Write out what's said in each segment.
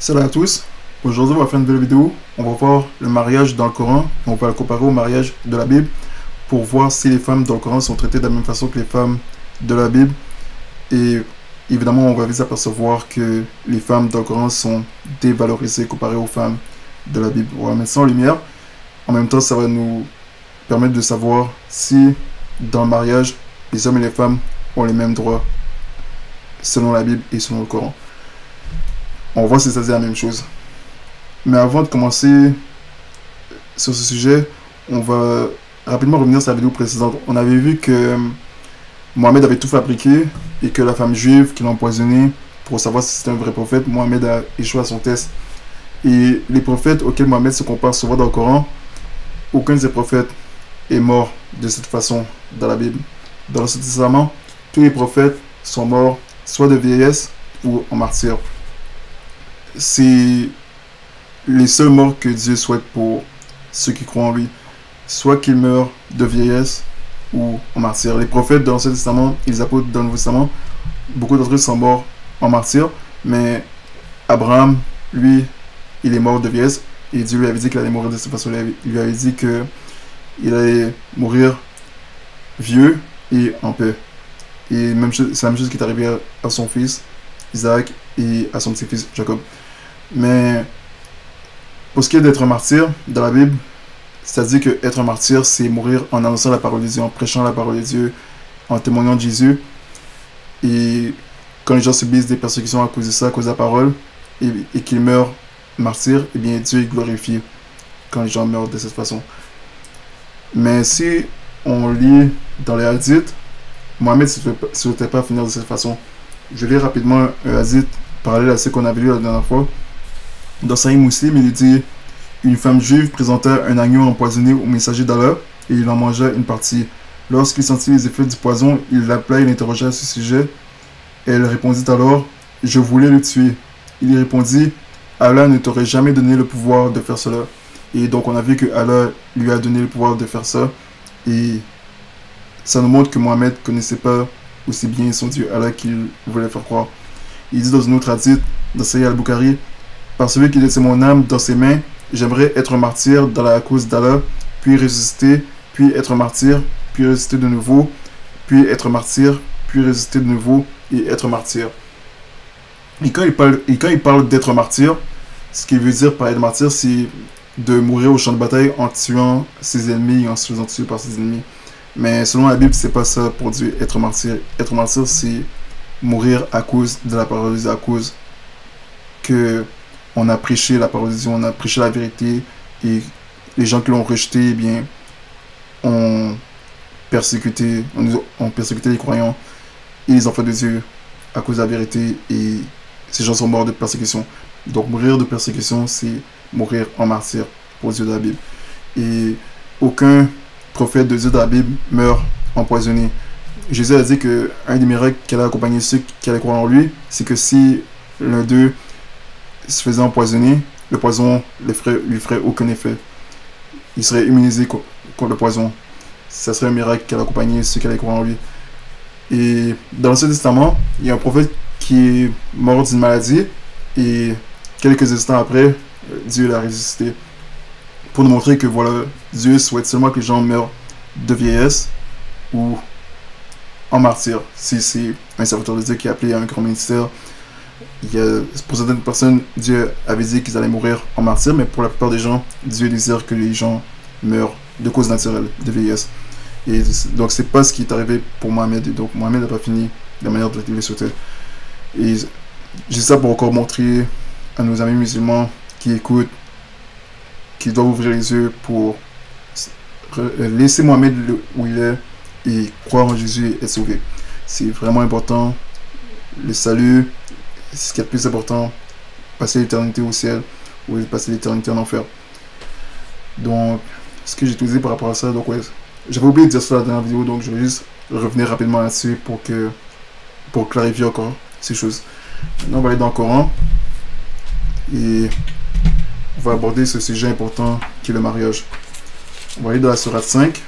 Salut à tous, aujourd'hui on va faire une nouvelle vidéo, on va voir le mariage dans le Coran, on va le comparer au mariage de la Bible pour voir si les femmes dans le Coran sont traitées de la même façon que les femmes de la Bible et évidemment on va vite apercevoir que les femmes dans le Coran sont dévalorisées comparées aux femmes de la Bible. On va mettre ça en lumière, en même temps ça va nous permettre de savoir si dans le mariage les hommes et les femmes ont les mêmes droits selon la Bible et selon le Coran. On va voir si ça dit la même chose. Mais avant de commencer sur ce sujet, on va rapidement revenir sur la vidéo précédente. On avait vu que Mohamed avait tout fabriqué et que la femme juive qui l'a empoisonné pour savoir si c'était un vrai prophète, Mohamed a échoué à son test. Et les prophètes auxquels Mohamed se compare souvent dans le Coran, aucun de ces prophètes est mort de cette façon dans la Bible. Dans l'Ancien Testament, tous les prophètes sont morts soit de vieillesse ou en martyr. C'est les seules morts que Dieu souhaite pour ceux qui croient en lui, soit qu'ils meurent de vieillesse ou en martyr. Les prophètes dans l'Ancien Testament et les apôtres dans le Nouveau Testament, beaucoup d'entre eux sont morts en martyr, mais Abraham, lui, il est mort de vieillesse et Dieu lui avait dit qu'il allait mourir de cette façon-là. Il lui avait dit qu'il allait mourir vieux et en paix. Et c'est la même chose qui est arrivée à son fils Isaac et à son petit-fils Jacob. Mais pour ce qui est d'être un martyr dans la Bible, c'est-à-dire que être un martyr, c'est mourir en annonçant la parole de Dieu, en prêchant la parole de Dieu, en témoignant de Jésus. Et quand les gens subissent des persécutions à cause de ça, à cause de la parole, et qu'ils meurent martyrs, eh bien Dieu est glorifié quand les gens meurent de cette façon. Mais si on lit dans les hadiths, Mohamed ne souhaitait pas finir de cette façon. Je lis rapidement un hadith parallèle à ce qu'on avait lu la dernière fois. Dans Sahih Muslim, il dit: une femme juive présenta un agneau empoisonné au messager d'Allah et il en mangea une partie. Lorsqu'il sentit les effets du poison, il l'appela et l'interrogea à ce sujet. Elle répondit alors: je voulais le tuer. Il répondit: Allah ne t'aurait jamais donné le pouvoir de faire cela. Et donc on a vu que Allah lui a donné le pouvoir de faire ça. Et ça nous montre que Mohamed ne connaissait pas aussi bien son Dieu Allah qu'il voulait faire croire. Il dit dans une autre hadith, dans Sahih al-Bukhari: par celui qui laissait mon âme dans ses mains, j'aimerais être un martyr dans la cause d'Allah, puis ressusciter, puis être un martyr, puis ressusciter de nouveau, puis être martyr, puis ressusciter de nouveau et être martyr. Et quand il parle d'être martyr, ce qu'il veut dire par être martyr, c'est de mourir au champ de bataille en tuant ses ennemis, en se faisant tuer par ses ennemis. Mais selon la Bible, c'est pas ça pour Dieu, être martyr. Être martyr, c'est mourir à cause de la parole de Dieu, à cause que on a prêché la parole de Dieu, on a prêché la vérité, et les gens qui l'ont rejeté, eh bien, ont persécuté les croyants et les enfants de Dieu à cause de la vérité, et ces gens sont morts de persécution. Donc mourir de persécution, c'est mourir en martyr pour Dieu de la Bible. Et aucun prophète de Dieu de la Bible meurt empoisonné. Jésus a dit que un des miracles qu'elle a accompagné ceux qui allaient croire en lui, c'est que si l'un d'eux se faisait empoisonner, le poison lui ferait aucun effet. Il serait immunisé contre le poison. Ça serait un miracle qu'elle accompagnait ceux qui allaient croire en lui. Et dans l'Ancien Testament, il y a un prophète qui est mort d'une maladie et quelques instants après, Dieu l'a ressuscité. Pour nous montrer que voilà, Dieu souhaite seulement que les gens meurent de vieillesse ou en martyr. Si c'est un serviteur de Dieu qui est appelé à un grand ministère, pour certaines personnes, Dieu avait dit qu'ils allaient mourir en martyr, mais pour la plupart des gens, Dieu désire que les gens meurent de cause naturelle, de vieillesse. Et donc c'est pas ce qui est arrivé pour Mohamed, et donc Mohamed n'a pas fini de la manière dont il le souhaitait. Et j'ai ça pour encore montrer à nos amis musulmans qui écoutent, qui doivent ouvrir les yeux pour laisser Mohamed où il est et croire en Jésus et être sauvé. C'est vraiment important. Le salut, c'est ce qui est le plus important. Passer l'éternité au ciel ou passer l'éternité en enfer. Donc, ce que j'ai tout dit par rapport à ça, donc ouais, j'avais oublié de dire ça dans la dernière vidéo, donc je vais juste revenir rapidement là-dessus pour clarifier encore ces choses. Maintenant, on va aller dans le Coran et on va aborder ce sujet important qui est le mariage. On va aller dans la sourate 5.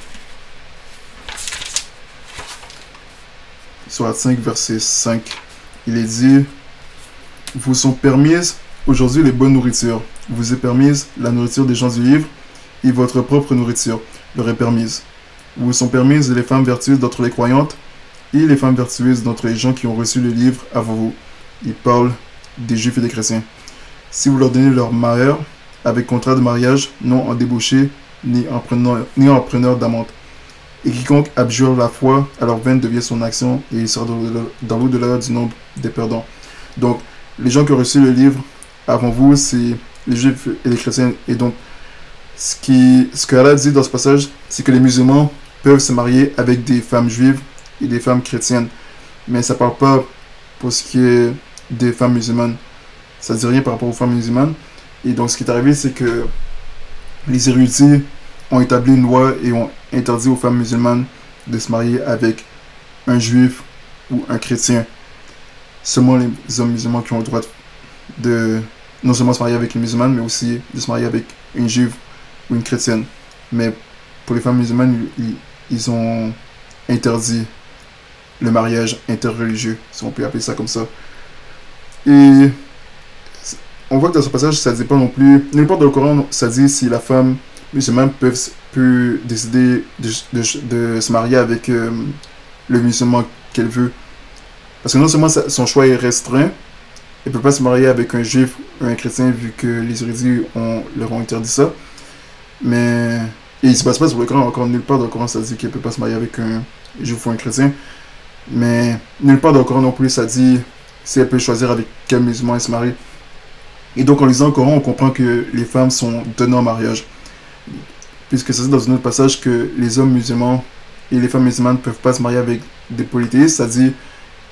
Sourate 5, verset 5. Il est dit: vous sont permises Aujourd'hui, les bonnes nourritures vous est permise, la nourriture des gens du livre, et votre propre nourriture leur est permise. Vous sont permises les femmes vertueuses d'entre les croyantes, et les femmes vertueuses d'entre les gens qui ont reçu le livre avant vous. Il parle des juifs et des chrétiens. Si vous leur donnez leur malheur, avec contrat de mariage, non en débauché, ni en preneur d'amante. Et quiconque abjure la foi, alors vaine devient son action, et il sort dans l'au-delà du nombre des perdants. Donc, les gens qui ont reçu le livre avant vous, c'est les juifs et les chrétiens. Et donc, ce que Allah dit dans ce passage, c'est que les musulmans peuvent se marier avec des femmes juives et des femmes chrétiennes. Mais ça ne parle pas pour ce qui est des femmes musulmanes. Ça ne dit rien par rapport aux femmes musulmanes. Et donc, ce qui est arrivé, c'est que les érudits ont établi une loi et ont interdit aux femmes musulmanes de se marier avec un juif ou un chrétien. Seulement les hommes musulmans qui ont le droit de non seulement se marier avec une musulmane, mais aussi de se marier avec une juive ou une chrétienne. Mais pour les femmes musulmanes, ils ont interdit le mariage interreligieux, si on peut appeler ça comme ça. Et on voit que dans ce passage, ça ne dit pas non plus, nulle part dans le Coran, ça dit si la femme musulmane peut décider de se marier avec le musulman qu'elle veut. Parce que non seulement son choix est restreint, elle ne peut pas se marier avec un juif ou un chrétien vu que les érudits leur ont interdit ça. Mais et il ne se passe pas sur le Coran, encore nulle part dans le Coran ça dit qu'elle ne peut pas se marier avec un juif ou un chrétien. Mais nulle part dans le Coran non plus ça dit si elle peut choisir avec quel musulman elle se marie. Et donc en lisant le Coran, on comprend que les femmes sont données en mariage. Puisque ça dit dans un autre passage que les hommes musulmans et les femmes musulmanes ne peuvent pas se marier avec des polythéistes. Ça dit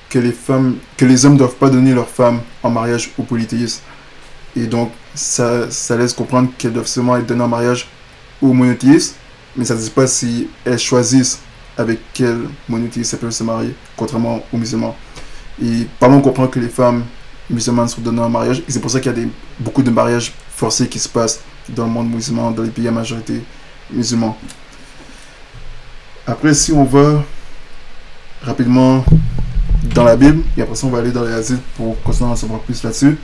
que les hommes ne doivent pas donner leurs femmes en mariage aux polythéistes. Et donc ça laisse comprendre qu'elles doivent seulement être données en mariage aux monothéistes. Mais ça ne dit pas si elles choisissent avec quel monothéiste elles peuvent se marier, contrairement aux musulmans. Et par là on comprend que les femmes musulmanes sont données en mariage. Et c'est pour ça qu'il y a beaucoup de mariages forcés qui se passent dans le monde musulman, dans les pays à majorité musulmans. Après, si on va rapidement dans la Bible, et après ça, on va aller dans les hadiths pour continuer à en savoir plus là-dessus.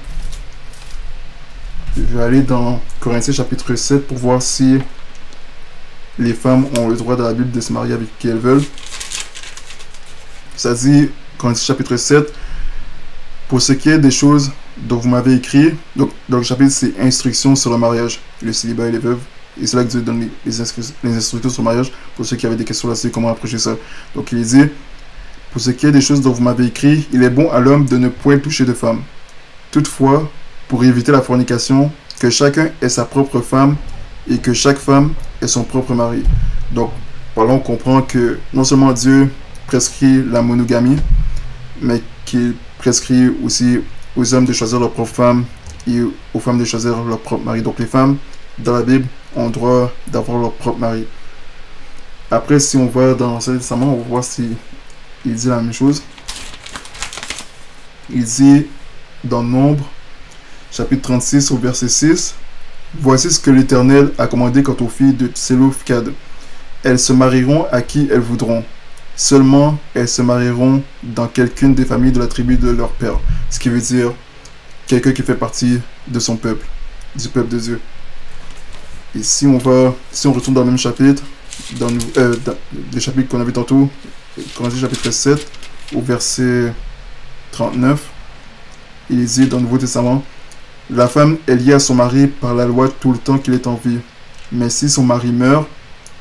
Je vais aller dans Corinthiens chapitre 7 pour voir si les femmes ont le droit dans la Bible de se marier avec qui elles veulent. Ça dit, Corinthiens chapitre 7, pour ce qui est des choses dont vous m'avez écrit, donc dans le chapitre c'est instructions sur le mariage, le célibat et les veuves, et c'est là que Dieu donne les instructions sur le mariage, pour ceux qui avaient des questions là-dessus, comment approcher ça. Donc il dit, pour ce qui est des choses dont vous m'avez écrit, il est bon à l'homme de ne point toucher de femme. Toutefois, pour éviter la fornication, que chacun ait sa propre femme, et que chaque femme ait son propre mari. Donc, par là on comprend que non seulement Dieu prescrit la monogamie, mais qu'il prescrit aussi aux hommes de choisir leur propre femme et aux femmes de choisir leur propre mari. Donc les femmes, dans la Bible, ont le droit d'avoir leur propre mari. Après, si on va dans l'Ancien Testament, on va voir si il dit la même chose. Il dit dans Nombre, chapitre 36 au verset 6, « Voici ce que l'Éternel a commandé quant aux filles de Tselophkhad. Elles se marieront à qui elles voudront. Seulement, elles se marieront dans quelqu'une des familles de la tribu de leur père. » Ce qui veut dire quelqu'un qui fait partie de son peuple, du peuple de Dieu. Et si on retourne dans le même chapitre, dans le chapitre qu'on a vu tantôt, Corinthiens chapitre 7, au verset 39, il dit dans le Nouveau Testament, « La femme est liée à son mari par la loi tout le temps qu'il est en vie. Mais si son mari meurt,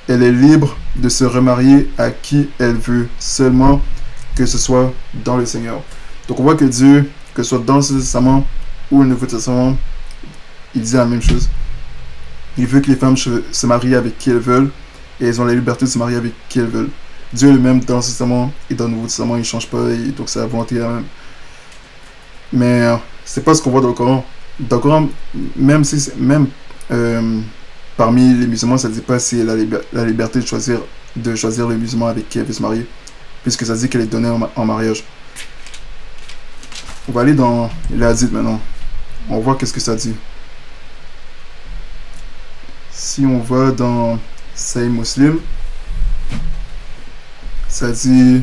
elle est libre de se remarier à qui elle veut, seulement que ce soit dans le Seigneur. » Donc on voit que Dieu, que ce soit dans le Testament ou le Nouveau Testament, il dit la même chose. Il veut que les femmes se marient avec qui elles veulent, et elles ont la liberté de se marier avec qui elles veulent. Dieu lui-même, dans le Testament et dans le Nouveau Testament, il ne change pas, et donc c'est la volonté la même. Mais c'est pas ce qu'on voit dans le Coran. Dans le Coran, même parmi les musulmans, ça ne dit pas si elle a la liberté de choisir le musulman avec qui elle veut se marier, puisque ça dit qu'elle est donnée en mariage. On va aller dans les hadiths maintenant. On va voir qu'est-ce que ça dit. Si on va dans Sahih Muslim, ça dit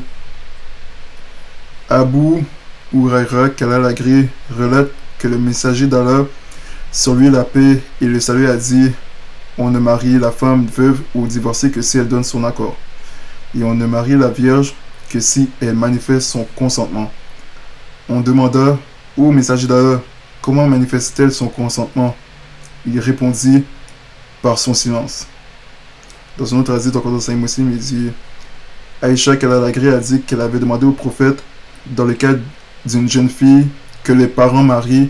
Abu Huraira, qu'Allah l'agrée, relate que le messager d'Allah, sur lui la paix et le salut, a dit: on ne marie la femme veuve ou divorcée que si elle donne son accord. Et on ne marie la vierge que si elle manifeste son consentement. On demanda au messager d'Allah: comment manifeste-t-elle son consentement? Il répondit: par son silence. Dans une autre hadith, encore dans Sahih Muslim, il dit: Aïcha, qu'Allah l'agrée, a dit qu'elle avait demandé au prophète, dans le cas d'une jeune fille que les parents marient,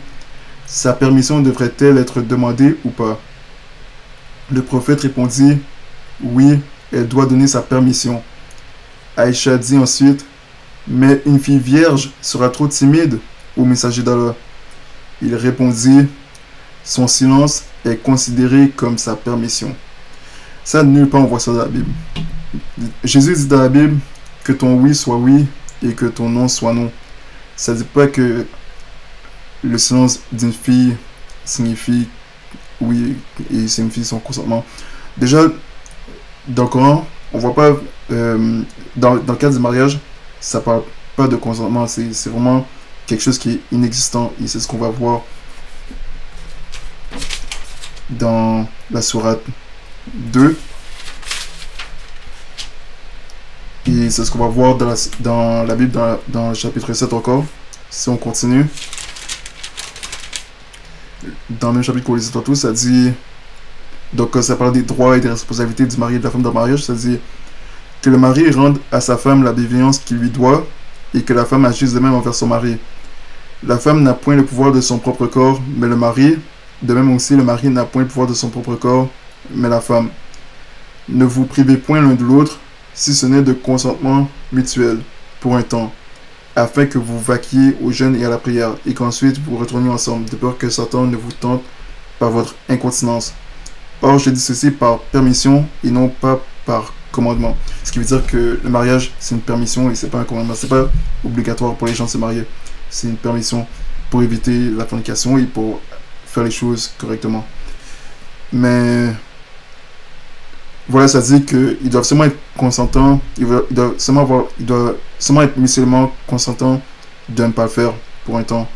sa permission devrait-elle être demandée ou pas? Le prophète répondit: oui, elle doit donner sa permission. Aïcha dit ensuite: mais une fille vierge sera trop timide au messager d'Allah. Il répondit: son silence est considéré comme sa permission. Ça, nulle part on voit ça dans la Bible. Jésus dit dans la Bible que ton oui soit oui et que ton non soit non. Ça ne dit pas que le silence d'une fille signifie oui et signifie son consentement. Déjà, dans le Coran, on voit pas, dans le cadre du mariage, ça parle pas de consentement, c'est vraiment quelque chose qui est inexistant, et c'est ce qu'on va voir dans la sourate 2, et c'est ce qu'on va voir dans la Bible, dans le chapitre 7 encore, si on continue. Dans le même chapitre qu'on les a tous, ça dit, donc ça parle des droits et des responsabilités du mari et de la femme dans le mariage, ça dit que le mari rende à sa femme la bienveillance qu'il lui doit et que la femme agisse de même envers son mari. La femme n'a point le pouvoir de son propre corps, mais le mari, de même aussi le mari n'a point le pouvoir de son propre corps, mais la femme. Ne vous privez point l'un de l'autre, si ce n'est de consentement mutuel, pour un temps, afin que vous vaquiez au jeûne et à la prière, et qu'ensuite vous retourniez ensemble, de peur que Satan ne vous tente par votre incontinence. Or, je dis ceci par permission et non pas par commandement. Ce qui veut dire que le mariage, c'est une permission et c'est pas un commandement. C'est pas obligatoire pour les gens de se marier. C'est une permission pour éviter la fornication et pour faire les choses correctement. Mais voilà, ça dit qu'ils doivent seulement être consentants, ils doivent seulement être mutuellement consentants de ne pas le faire pour un temps.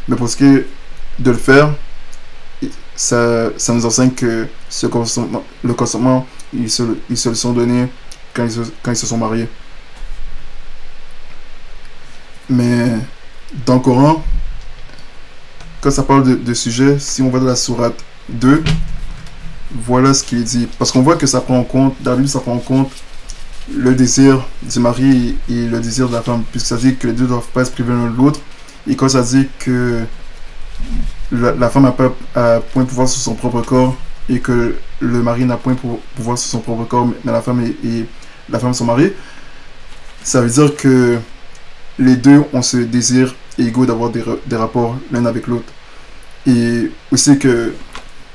Mais pour ce qui est de le faire, ça nous enseigne que le consentement, ils se le sont donnés quand ils se sont mariés. Mais dans le Coran, quand ça parle de sujet, si on va dans la sourate 2, voilà ce qu'il est dit. Parce qu'on voit que ça prend en compte, dans la Bible, ça prend en compte le désir du mari et le désir de la femme, puisque ça dit que les deux ne doivent pas se priver l'un de l'autre. Et quand ça dit que la femme n'a pas point de pouvoir sur son propre corps et que le mari n'a point de pouvoir sur son propre corps, mais la femme et la femme sont mariées, ça veut dire que les deux ont ce désir égaux d'avoir des rapports l'un avec l'autre. Et aussi que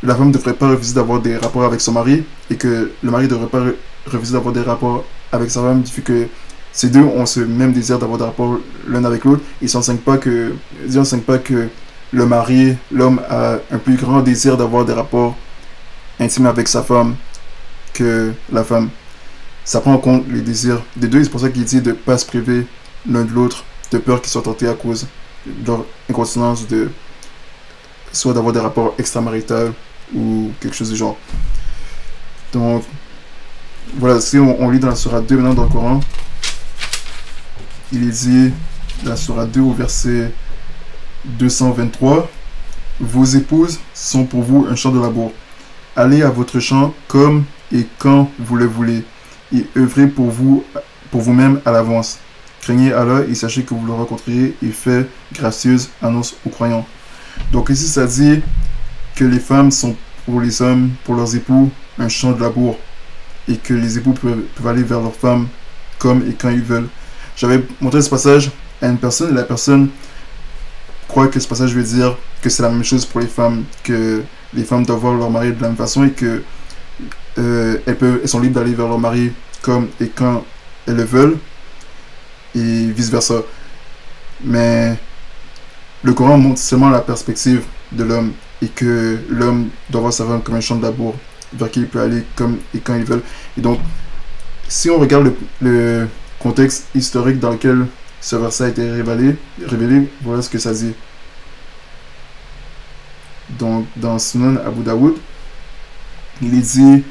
la femme ne devrait pas refuser d'avoir des rapports avec son mari et que le mari ne devrait pas refuser d'avoir des rapports avec sa femme, vu que ces deux ont ce même désir d'avoir des rapports l'un avec l'autre. Ils n'enseignent pas que le mari, l'homme, a un plus grand désir d'avoir des rapports intimes avec sa femme que la femme. Ça prend en compte les désirs des deux, et c'est pour ça qu'il dit de ne pas se priver l'un de l'autre, de peur qu'ils soient tentés à cause de leur incontinence, soit d'avoir des rapports extramaritaux ou quelque chose du genre. Donc, voilà, si on lit dans la sourate 2 maintenant dans le Coran, il est dit, dans la sourate 2 au verset 223, vos épouses sont pour vous un champ de labour. Allez à votre champ comme et quand vous le voulez, et œuvrez pour vous-même à l'avance. Craignez Allah et sachez que vous le rencontrerez et fait gracieuse annonce aux croyants. Donc ici, ça dit que les femmes sont pour les hommes, pour leurs époux, un champ de labour, et que les époux peuvent aller vers leurs femmes comme et quand ils veulent. J'avais montré ce passage à une personne, et la personne croit que ce passage veut dire que c'est la même chose pour les femmes, que les femmes doivent voir leur mari de la même façon et que elles sont libres d'aller vers leur mari comme et quand elles le veulent, et vice versa. Mais le Coran montre seulement la perspective de l'homme et que l'homme doit voir sa femme comme un champ de labour vers qui il peut aller comme et quand il veut. Et donc, si on regarde le contexte historique dans lequel ce verset a été révélé, voilà ce que ça dit. Donc, dans Sunan Abu Daoud, il est dit,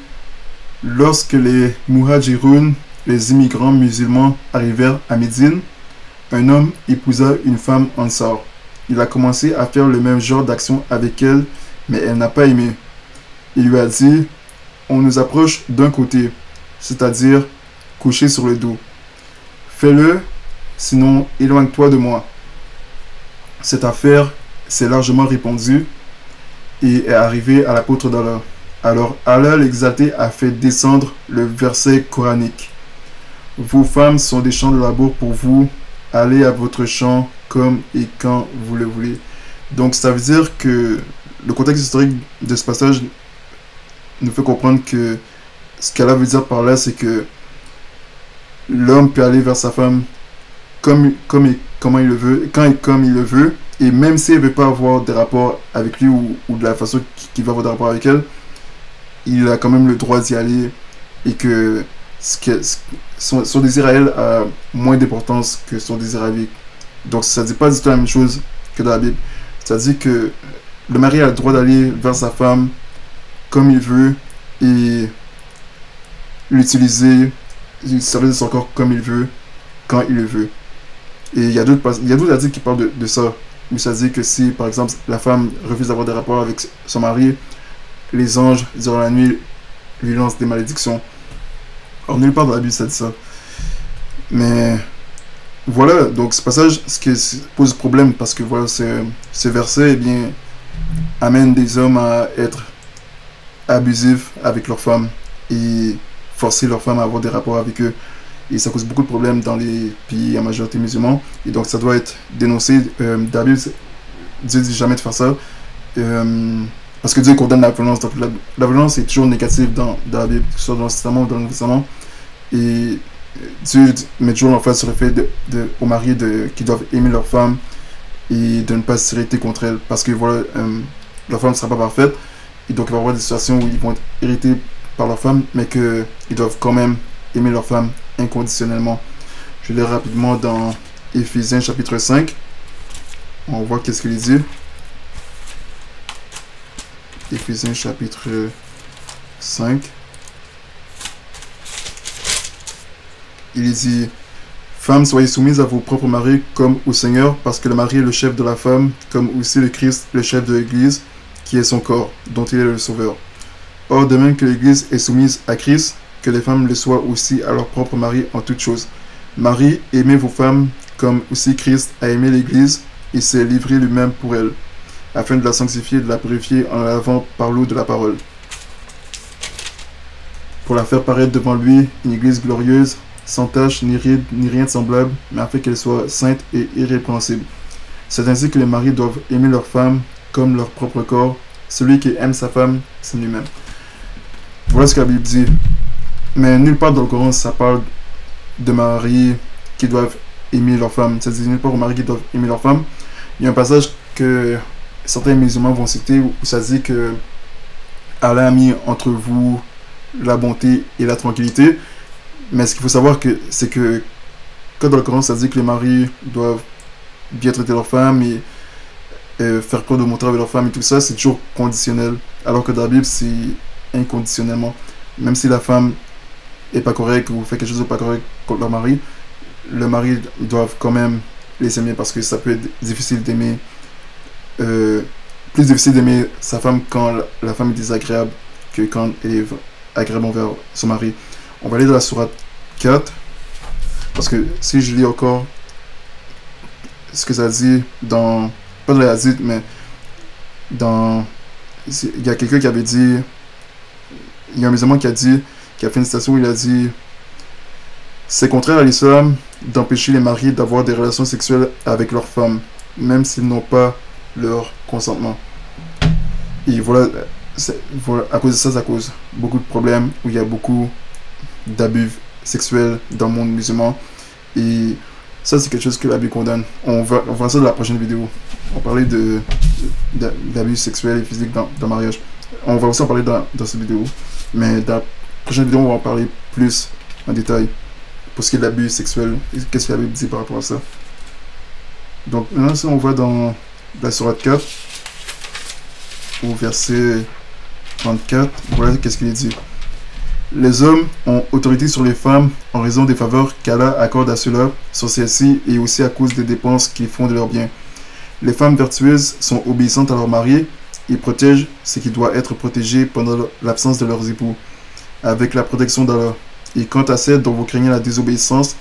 lorsque les Muhajirun, les immigrants musulmans, arrivèrent à Médine, un homme épousa une femme Ansar. Il a commencé à faire le même genre d'action avec elle, mais elle n'a pas aimé. Il lui a dit, on nous approche d'un côté, c'est-à-dire coucher sur le dos. Fais-le, sinon éloigne-toi de moi. Cette affaire s'est largement répandue et est arrivée à l'apôtre d'Allah. Alors Allah l'exalté a fait descendre le verset coranique. Vos femmes sont des champs de labour pour vous, allez à votre champ comme et quand vous le voulez. Donc ça veut dire que le contexte historique de ce passage nous fait comprendre que ce qu'Allah veut dire par là, c'est que l'homme peut aller vers sa femme comme et comment il le veut, quand et comme il le veut, et même s'il ne veut pas avoir des rapports avec lui ou de la façon qu'il va avoir des rapports avec elle, il a quand même le droit d'y aller et que son désir à elle a moins d'importance que son désir à lui. Donc ça ne dit pas du tout la même chose que dans la Bible. Ça dit que le mari a le droit d'aller vers sa femme comme il veut et l'utiliser, servir de son corps comme il veut, quand il le veut. Et il y a d'autres hadiths qui parlent de ça, où ça dit que si, par exemple, la femme refuse d'avoir des rapports avec son mari, les anges, durant la nuit, lui lancent des malédictions. Alors, nulle part dans la Bible, ça dit ça. Mais voilà, donc ce passage, ce qui pose problème, parce que voilà, ce verset, eh bien, amène des hommes à être abusifs avec leurs femmes et forcer leurs femmes à avoir des rapports avec eux. Et ça cause beaucoup de problèmes dans les pays à majorité musulmans. Et donc ça doit être dénoncé. Dans la Bible, Dieu dit jamais de faire ça. Parce que Dieu condamne la violence. Donc la violence est toujours négative dans la Bible, que ce soit dans l'Ancien Testament ou dans le Nouveau Testament. Et Dieu met toujours l'emphase sur le fait aux maris qu'ils doivent aimer leur femme et de ne pas s'irriter contre elle. Parce que voilà, leur femme ne sera pas parfaite. Et donc il va y avoir des situations où ils vont être irrités par leur femme, mais qu'ils doivent quand même aimer leur femme inconditionnellement. Je vais lire rapidement dans Éphésiens chapitre 5. On voit qu'est-ce qu'il dit. Éphésiens chapitre 5. Il dit, femmes, soyez soumises à vos propres maris comme au Seigneur, parce que le mari est le chef de la femme, comme aussi le Christ, le chef de l'Église, qui est son corps, dont il est le sauveur. Or, de même que l'Église est soumise à Christ, que les femmes le soient aussi à leur propre mari en toutes choses. Marie, aimez vos femmes comme aussi Christ a aimé l'Église et s'est livré lui-même pour elle, afin de la sanctifier et de la purifier en la lavant par l'eau de la parole, pour la faire paraître devant lui une Église glorieuse, sans tache, ni ride, ni rien de semblable, mais afin qu'elle soit sainte et irrépréhensible. C'est ainsi que les maris doivent aimer leurs femmes comme leur propre corps. Celui qui aime sa femme, c'est lui-même. Voilà ce que la Bible dit. Mais nulle part dans le Coran, ça parle de maris qui doivent aimer leur femme. Ça dit nulle part aux maris qui doivent aimer leur femme. Il y a un passage que certains musulmans vont citer où ça dit que Allah a mis entre vous la bonté et la tranquillité. Mais ce qu'il faut savoir, c'est que quand dans le Coran, ça dit que les maris doivent bien traiter leur femme et faire preuve de bon travail avec leur femme et tout ça, c'est toujours conditionnel. Alors que dans la Bible, c'est inconditionnellement. Même si la femme est pas correcte ou fait quelque chose de pas correct contre leur mari, le mari doit quand même les aimer, parce que ça peut être difficile d'aimer, plus difficile d'aimer sa femme quand la femme est désagréable que quand elle est agréable envers son mari. On va aller dans la sourate 4, parce que si je lis encore ce que ça dit dans, pas dans les hadiths, mais dans, il y a quelqu'un qui avait dit, il y a un musulman qui a fait une citation où il a dit, c'est contraire à l'islam d'empêcher les maris d'avoir des relations sexuelles avec leurs femmes, même s'ils n'ont pas leur consentement. Et voilà, à cause de ça, ça cause beaucoup de problèmes, où il y a beaucoup d'abus sexuels dans le monde musulman. Et ça, c'est quelque chose que la Bible condamne. On va ça dans la prochaine vidéo. On va parler d'abus sexuels et physiques dans le mariage. On va aussi en parler dans cette vidéo. Mais dans la prochaine vidéo, on va en parler plus en détail pour ce qui est de l'abus sexuel. Qu'est-ce que la Bible dit par rapport à ça. Donc, maintenant, si on va dans la sourate 4, au verset 34, voilà qu'est-ce qu'il est dit. Les hommes ont autorité sur les femmes en raison des faveurs qu'Allah accorde à ceux-là sur celles-ci et aussi à cause des dépenses qu'ils font de leurs biens. Les femmes vertueuses sont obéissantes à leurs maris et protègent ce qui doit être protégé pendant l'absence de leurs époux, avec la protection d'Allah. Et quant à celles dont vous craignez la désobéissance,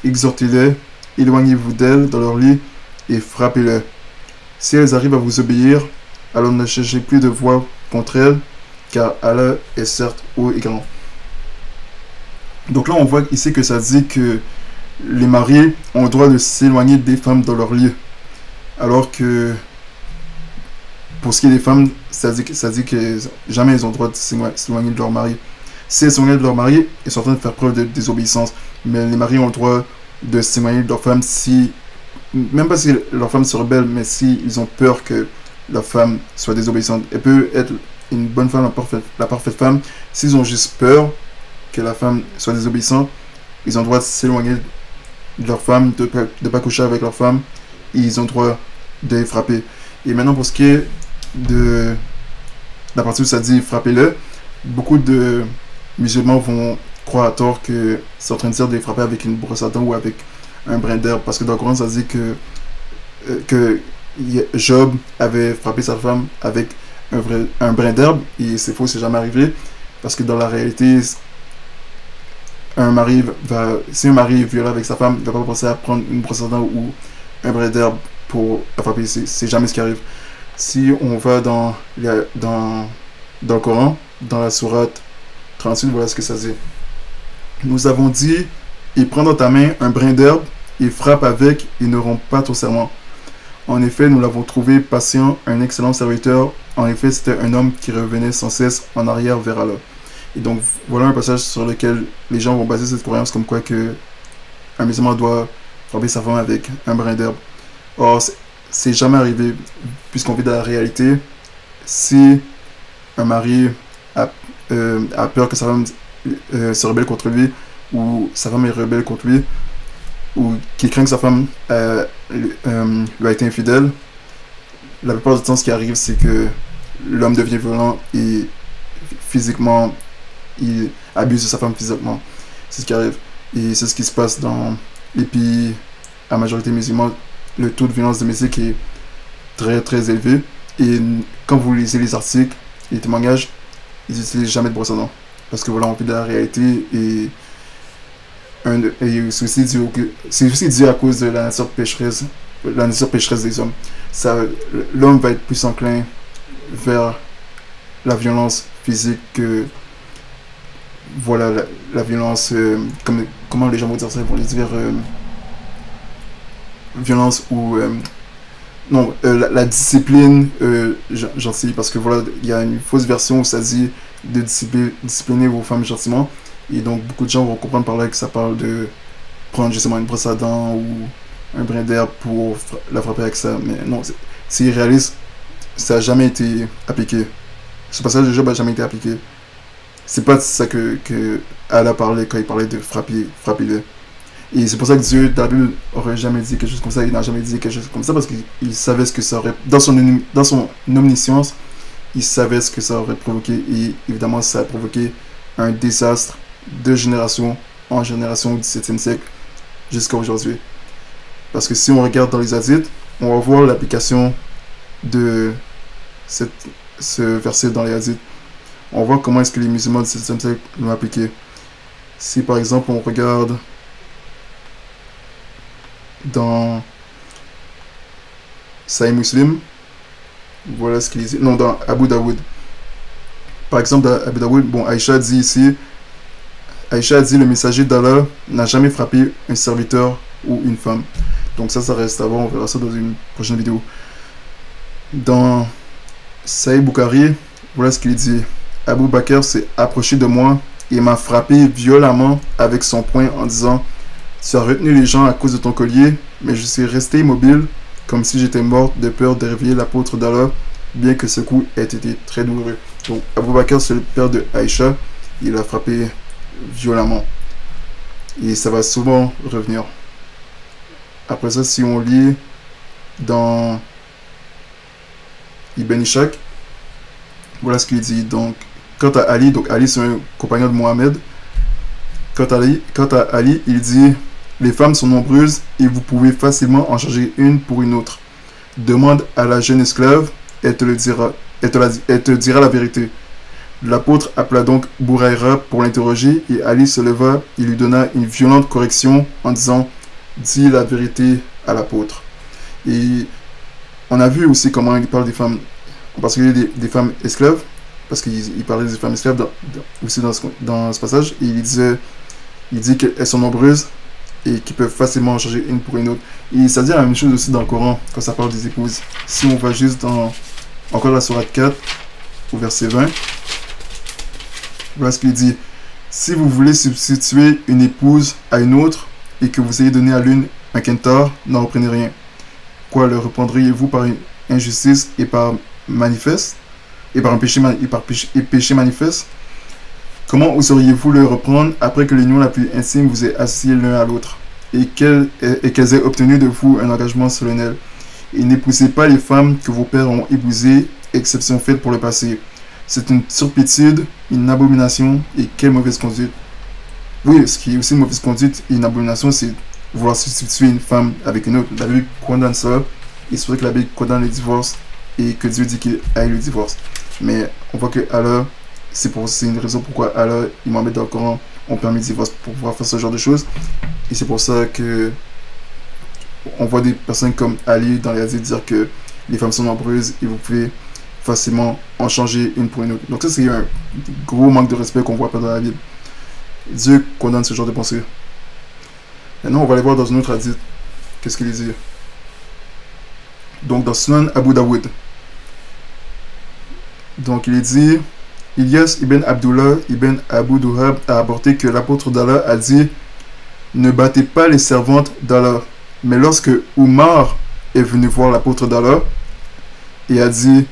exhortez-les, éloignez-vous d'elles dans leur lit et frappez-les. Si elles arrivent à vous obéir, alors ne cherchez plus de voix contre elles, car Allah est certes haut et grand. Donc là, on voit ici que ça dit que les maris ont le droit de s'éloigner des femmes dans leur lit. Alors que pour ce qui est des femmes, ça dit que jamais elles ont le droit de s'éloigner de leur mari. Si elles s'éloignent de leur mari, elles sont en train de faire preuve de désobéissance. Mais les maris ont le droit de s'éloigner de leur femme si, même pas si leur femme se rebelle, mais si ils ont peur que leur femme soit désobéissante. Elle peut être une bonne femme, la parfaite femme. S'ils ont juste peur que la femme soit désobéissante, ils ont le droit de s'éloigner de leur femme, de ne pas coucher avec leur femme, et ils ont le droit de les frapper. Et maintenant, pour ce qui est de la partie où ça dit frappez-le, beaucoup de musulmans vont croire à tort que c'est en train de dire de les frapper avec une brosse à dents ou avec un brin d'herbe, parce que dans le Coran, ça dit que Job avait frappé sa femme avec un brin d'herbe, et c'est faux, c'est jamais arrivé, parce que dans la réalité, si un mari est violent avec sa femme, il ne va pas penser à prendre une brosse à dents ou un brin d'herbe pour la frapper. C'est jamais ce qui arrive. Si on va dans le Coran, dans la sourate 38, voilà ce que ça dit. Nous avons dit, et prends dans ta main un brin d'herbe, et frappe avec, et ne rompt pas ton serment. En effet, nous l'avons trouvé patient, un excellent serviteur. En effet, c'était un homme qui revenait sans cesse en arrière vers Allah. Et donc, voilà un passage sur lequel les gens vont baser cette croyance comme quoi que un musulman doit frapper sa femme avec un brin d'herbe. Or, c'est jamais arrivé, puisqu'on vit dans la réalité. Si un mari a peur que sa femme se rebelle contre lui, ou sa femme est rebelle contre lui, ou qu'il craint que sa femme lui a été infidèle, la plupart du temps, ce qui arrive, c'est que l'homme devient violent et physiquement, il abuse de sa femme physiquement. C'est ce qui arrive. Et c'est ce qui se passe dans les pays à majorité musulmane. Le taux de violence domestique est très très élevé. Et quand vous lisez les articles, les témoignages, ils n'utilisent jamais de brosse à dents. Parce que voilà, on vit dans la réalité et c'est aussi dû à cause de la nature pécheresse des hommes. L'homme va être plus enclin vers la violence physique que voilà la violence comment les gens vont dire ça, ils vont les dire violence ou non, la discipline gentille, parce que voilà, il y a une fausse version où ça dit de discipliner vos femmes gentiment, et donc beaucoup de gens vont comprendre par là que ça parle de prendre justement une brosse à dents ou un brin d'herbe pour la frapper avec ça, mais non, c'est irréaliste, ça n'a jamais été appliqué. Ce passage de Job n'a jamais été appliqué. C'est pas ça que Allah parlait quand il parlait de frapper-le. Et c'est pour ça que Dieu, dans la Bible, n'aurait jamais dit quelque chose comme ça. Il n'a jamais dit quelque chose comme ça parce qu'il savait ce que ça aurait... Dans son omniscience, il savait ce que ça aurait provoqué. Et évidemment, ça a provoqué un désastre de génération en génération au XVIIe siècle jusqu'à aujourd'hui. Parce que si on regarde dans les hadiths, on va voir l'application de ce verset dans les hadiths. On voit comment est-ce que les musulmans du XVIIe siècle l'ont appliqué. Si par exemple on regarde dans Sahih Muslim, voilà ce qu'il dit. Non, dans Abu Daoud. Par exemple, dans Abu Daoud, bon, Aïcha dit ici, Aïcha dit le messager d'Allah n'a jamais frappé un serviteur ou une femme. Donc ça reste à voir, on verra ça dans une prochaine vidéo. Dans Sahih Bukhari, voilà ce qu'il dit. Abu Bakr s'est approché de moi et m'a frappé violemment avec son poing en disant « Tu as retenu les gens à cause de ton collier, mais je suis resté immobile comme si j'étais morte de peur de réveiller l'apôtre d'Allah, bien que ce coup ait été très douloureux. » Donc Abu Bakr, c'est le père de Aïcha, il a frappé violemment. Et ça va souvent revenir. Après ça, si on lit dans Ibn Ishaq, Voilà ce qu'il dit. Donc, quant à Ali, donc Ali c'est un compagnon de Mohammed. Quant à Ali, il dit: les femmes sont nombreuses et vous pouvez facilement en changer une pour une autre. Demande à la jeune esclave, elle te le dira. Elle te dira la vérité. L'apôtre appela donc Bouraïra pour l'interroger et Ali se leva et lui donna une violente correction en disant: dis la vérité à l'apôtre. Et on a vu aussi comment il parle des femmes, en particulier des femmes esclaves, parce qu'il parlait des femmes esclaves aussi dans ce passage, et il dit qu'elles sont nombreuses et qu'ils peuvent facilement en changer une pour une autre. Et ça dit la même chose aussi dans le Coran, quand ça parle des épouses. Si on va juste dans, encore la sourate 4, au verset 20, voilà ce qu'il dit: si vous voulez substituer une épouse à une autre, et que vous ayez donné à l'une un quintar, n'en reprenez rien. Quoi, le reprendriez-vous par une injustice et par manifeste, et par un péché, péché manifeste? Comment oseriez-vous le reprendre après que l'union la plus intime vous ait associé l'un à l'autre, et qu'elles aient obtenu de vous un engagement solennel? Et n'épousez pas les femmes que vos pères ont épousées, exception faite pour le passé. C'est une turpitude, une abomination, et quelle mauvaise conduite. Oui, ce qui est aussi une mauvaise conduite et une abomination, c'est vouloir substituer une femme avec une autre. La Bible condamne ça, et c'est vrai que la Bible condamne le divorce, et que Dieu dit qu'il aille le divorce. Mais on voit que Allah, c'est une raison pourquoi Allah et Mohammed dans le Coran ont permis le divorce, pour pouvoir faire ce genre de choses. Et c'est pour ça que on voit des personnes comme Ali dans les hadiths dire que les femmes sont nombreuses et vous pouvez facilement en changer une pour une autre. Donc ça, c'est un gros manque de respect qu'on voit pas dans la Bible. Dieu condamne ce genre de pensée. Maintenant, on va aller voir dans une autre hadith. Qu'est-ce qu'il dit? Donc, dans Sunan Abu Dawood. Donc, il est dit: Ilyas ibn Abdullah ibn Abu Duhab a apporté que l'apôtre d'Allah a dit: ne battez pas les servantes d'Allah. Mais lorsque Oumar est venu voir l'apôtre d'Allah et a dit: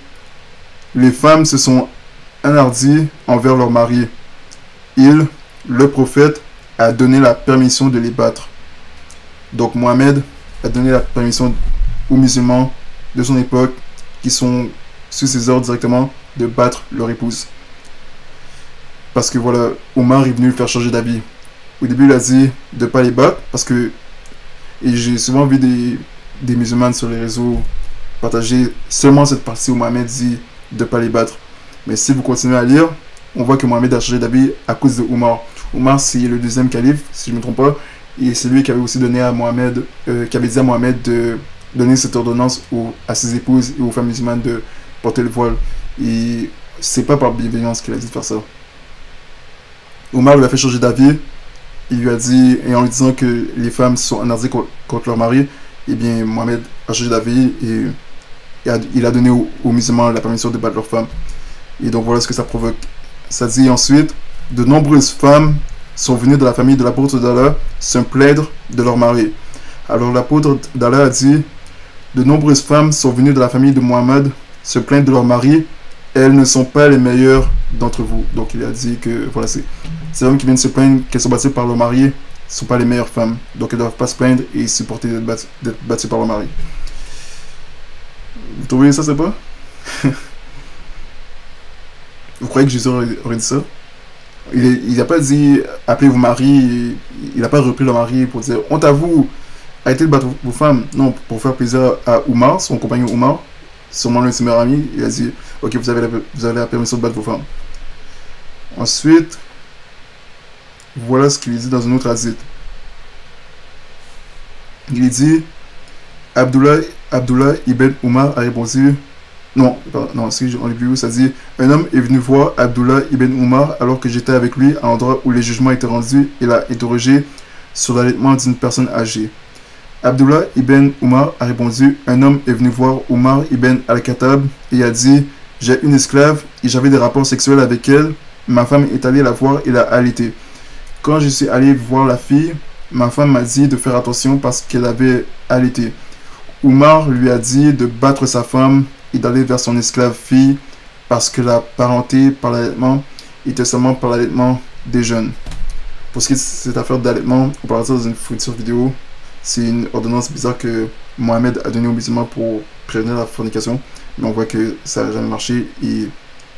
les femmes se sont enhardies envers leur mari, le prophète, a donné la permission de les battre. Donc Mohammed a donné la permission aux musulmans de son époque, qui sont sous ses ordres directement, de battre leur épouse. Parce que voilà, Omar est venu le faire changer d'avis. Au début, il a dit de ne pas les battre, parce que, et j'ai souvent vu des musulmans sur les réseaux partager seulement cette partie où Mohammed dit de ne pas les battre. Mais si vous continuez à lire, on voit que Mohammed a changé d'avis à cause de Omar. Omar, c'est le deuxième calife, si je ne me trompe pas, et c'est lui qui avait aussi donné à Mohammed, qui avait dit à Mohammed de donner cette ordonnance à ses épouses et aux femmes musulmanes de porter le voile. Et c'est pas par bienveillance qu'il a dit de faire ça. Omar lui a fait changer d'avis. Il lui a dit, et en lui disant que les femmes sont enhardies contre leur mari, eh bien Mohammed a changé d'avis et il a donné aux musulmans la permission de battre leurs femmes. Et donc voilà ce que ça provoque. Ça dit ensuite: de nombreuses femmes sont venues de la famille de l'apôtre d'Allah se plaindre de leur mari. Alors l'apôtre d'Allah a dit: de nombreuses femmes sont venues de la famille de Mohammed se plaindre de leur mari, elles ne sont pas les meilleures d'entre vous. Donc il a dit que voilà, ces hommes qui viennent se plaindre qu'elles sont battues par leur mari ne sont pas les meilleures femmes. Donc elles ne doivent pas se plaindre et supporter d'être battues par leur mari. Vous trouvez ça, c'est pas? Vous croyez que Jésus aurait dit ça? Il n'a pas dit appelez vos maris, il n'a pas repris leur mari pour dire honte à vous, arrêtez de battre vos femmes. Non, pour faire plaisir à Oumar, son compagnon Oumar, sûrement l'un de ses meilleurs amis, il a dit ok, vous avez la permission de battre vos femmes. Ensuite, voilà ce qu'il dit dans une autre hadith. Il dit: Abdullah ibn Oumar a répondu, non, si on est plus où, ça dit: un homme est venu voir Abdullah ibn Oumar alors que j'étais avec lui à l'endroit où les jugements étaient rendus et l'a interrogé sur l'allaitement d'une personne âgée. Abdullah ibn Oumar a répondu: un homme est venu voir Omar ibn al-Khattab et a dit: j'ai une esclave et j'avais des rapports sexuels avec elle. Ma femme est allée la voir et l'a allaitée. Quand je suis allé voir la fille, ma femme m'a dit de faire attention parce qu'elle avait allaité. Omar lui a dit de battre sa femme et d'aller vers son esclave fille parce que la parenté par l'allaitement était seulement par l'allaitement des jeunes. Pour ce qui est de cette affaire d'allaitement, on parlera ça dans une future vidéo. C'est une ordonnance bizarre que Mohammed a donnée aux musulmans pour prévenir la fornication. Mais on voit que ça n'a jamais marché et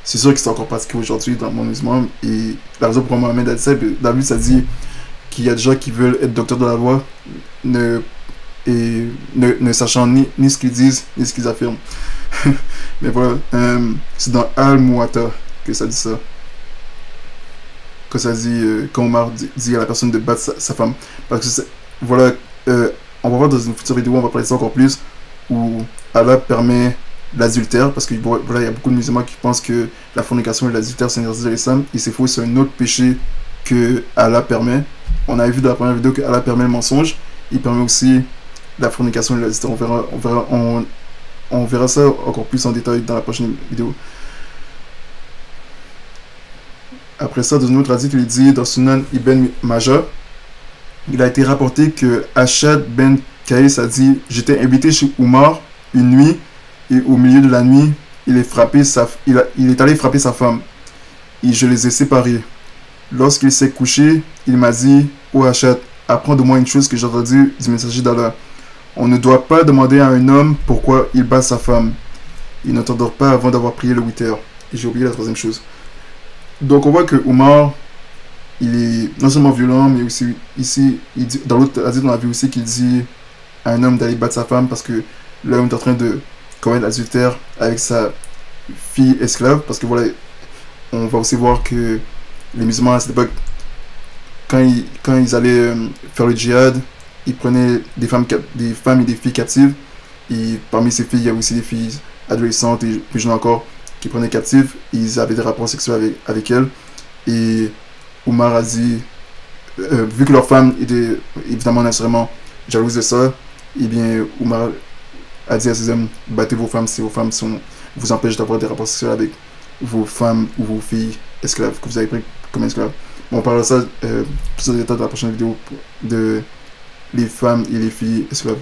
c'est sûr que c'est encore pratiqué aujourd'hui dans le monde musulman. Et la raison pour Mohamed a dit ça, dans la Bible, ça dit qu'il y a des gens qui veulent être docteurs de la loi, ne sachant ni ce qu'ils disent, ni ce qu'ils affirment. Mais voilà, c'est dans Al-Muwatta que ça dit ça. Que ça dit, quand Omar dit à la personne de battre sa femme. Parce que, voilà, on va voir dans une future vidéo, on va parler de ça encore plus, où Allah permet l'adultère, parce que voilà, il y a beaucoup de musulmans qui pensent que la fornication et l'adultère c'est interdit de l'islam, et c'est faux, c'est un autre péché que Allah permet. On avait vu dans la première vidéo que Allah permet le mensonge, il permet aussi la fornication et l'adultère. On verra ça encore plus en détail dans la prochaine vidéo. Après ça, dans une autre hadith, il dit dans Sunan Ibn Majah, il a été rapporté que Ashad ben Kaïs a dit: j'étais invité chez Omar une nuit, et au milieu de la nuit, il est allé frapper sa femme, et je les ai séparés. Lorsqu'il s'est couché, il m'a dit: oh Ashad, apprends de moi une chose que j'ai entendue du messager d'Allah. On ne doit pas demander à un homme pourquoi il bat sa femme. Il ne t'endort pas avant d'avoir prié le 8 heures. Et j'ai oublié la troisième chose. Donc on voit que Omar, il est non seulement violent, mais aussi ici, il dit, dans l'autre hadith, on a vu aussi qu'il dit à un homme d'aller battre sa femme parce que l'homme est en train de commettre l'adultère avec sa fille esclave. Parce que voilà, on va aussi voir que les musulmans à cette époque, quand ils allaient faire le djihad, ils prenaient des femmes et des filles captives. Et parmi ces filles, il y a aussi des filles adolescentes et plus jeunes encore qui prenaient captives. Ils avaient des rapports sexuels avec elles. Et Omar a dit, vu que leurs femmes étaient évidemment naturellement jalouses de ça, et bien Omar a dit à ses hommes: battez vos femmes si vos femmes vous empêchent d'avoir des rapports sexuels avec vos femmes ou vos filles esclaves que vous avez pris comme esclaves. Bon, on parlera de ça plus en détail dans la prochaine vidéo de les femmes et les filles esclaves.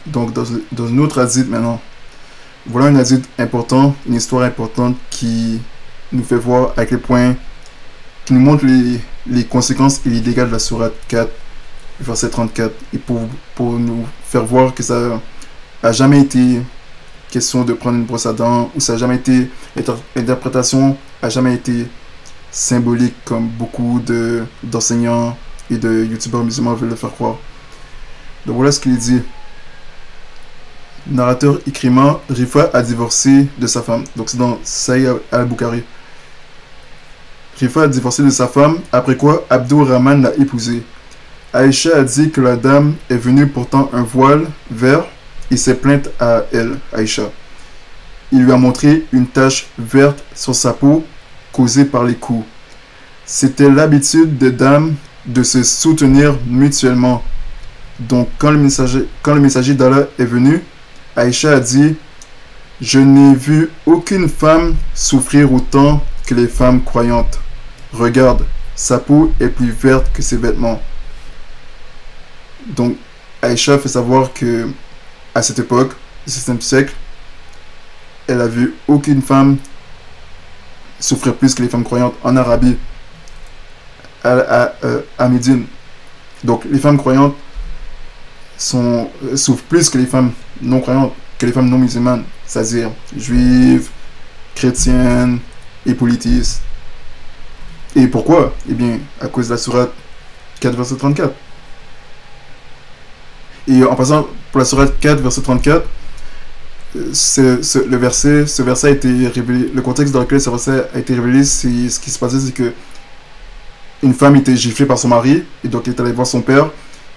Donc dans une autre hadith maintenant, voilà un hadith important, une histoire importante qui nous fait voir à quel point, qui nous montre les conséquences et les dégâts de la sourate 4 verset 34, et pour nous faire voir que ça a jamais été question de prendre une brosse à dents, ou ça a jamais été, l'interprétation a jamais été symbolique comme beaucoup d'enseignants et de youtubeurs musulmans veulent le faire croire. Donc voilà ce qu'il dit. Narrateur Ikrima: Rifa a divorcé de sa femme. Donc c'est dans Sahih al-Bukhari. Rifa a divorcé de sa femme, après quoi Abdurrahman l'a épousée. Aïcha a dit que la dame est venue portant un voile vert et s'est plainte à elle, Aïcha. Il lui a montré une tache verte sur sa peau causée par les coups. C'était l'habitude des dames de se soutenir mutuellement. Donc quand le messager d'Allah est venu, Aïcha a dit: je n'ai vu aucune femme souffrir autant que les femmes croyantes. Regarde, sa peau est plus verte que ses vêtements. Donc Aïcha fait savoir que à cette époque, au 6e siècle, elle a vu aucune femme souffrir plus que les femmes croyantes en Arabie, à Médine. Donc les femmes croyantes souffrent plus que les femmes non croyantes, que les femmes non musulmanes, c'est-à-dire juives, chrétiennes et politistes. Et pourquoi? Eh bien, à cause de la sourate 4 verset 34. Et en passant, pour la sourate 4 verset 34, ce verset a été révélé, le contexte dans lequel ce verset a été révélé, c'est ce qui se passait, c'est que une femme était giflée par son mari, et donc elle est allée voir son père,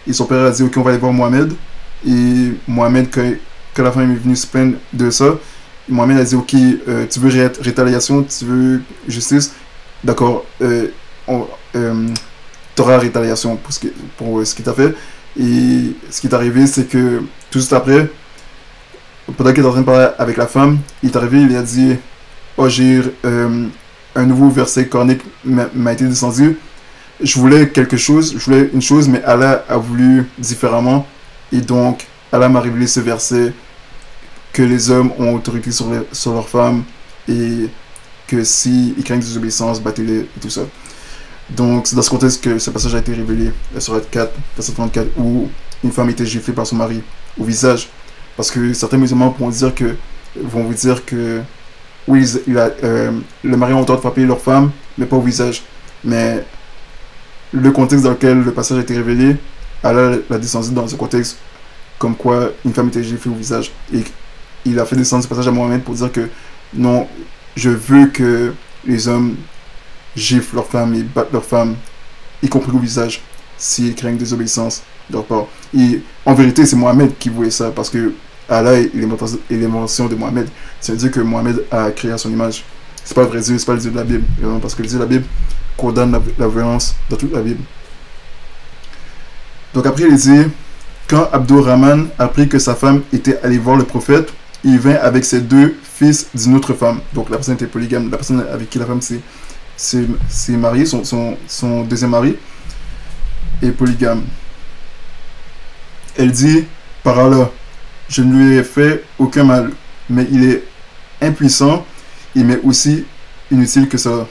et son père a dit: ok, on va aller voir Mohamed. Et Mohamed, quand la femme est venue se plaindre de ça, Mohamed a dit: ok, tu veux rétaliation, tu veux justice, d'accord, t'auras rétaliation pour ce qu'il t'a fait. Et ce qui est arrivé, c'est que tout de suite après, pendant qu'il est en train de parler avec la femme, il est arrivé, il a dit: oh, j'ai un nouveau verset coranique m'a été descendu. Je voulais quelque chose, je voulais une chose, mais Allah a voulu différemment. Et donc, Allah m'a révélé ce verset que les hommes ont autorité sur leurs femmes et que s'ils craignent des désobéissances, battez-les et tout ça. Donc, c'est dans ce contexte que ce passage a été révélé, la sourate 4, verset 34, où une femme était giflée par son mari au visage. Parce que certains musulmans vont vous dire que oui, le mari a le droit de frapper leur femme, mais pas au visage. Mais le contexte dans lequel le passage a été révélé, Allah l'a descendu dans ce contexte comme quoi une femme était giflée au visage. Et il a fait descendre ce passage à Mohamed pour dire que non, je veux que les hommes giflent leurs femmes et battent leurs femmes, y compris au visage, s'ils craignent désobéissance de leur part. Et en vérité, c'est Mohamed qui voulait ça, parce que Allah est l'émotion de Mohamed. C'est-à-dire que Mohamed a créé à son image. C'est pas le vrai Dieu, c'est pas le Dieu de la Bible. Parce que le Dieu de la Bible condamne la violence dans toute la Bible. Donc après, il dit, quand Abdurrahman apprit que sa femme était allée voir le prophète, il vint avec ses 2 fils d'une autre femme. Donc la personne était polygame. La personne avec qui la femme s'est mariée, son deuxième mari, est polygame. Elle dit, par Allah, je ne lui ai fait aucun mal, mais il est impuissant, il m'est aussi inutile que ça.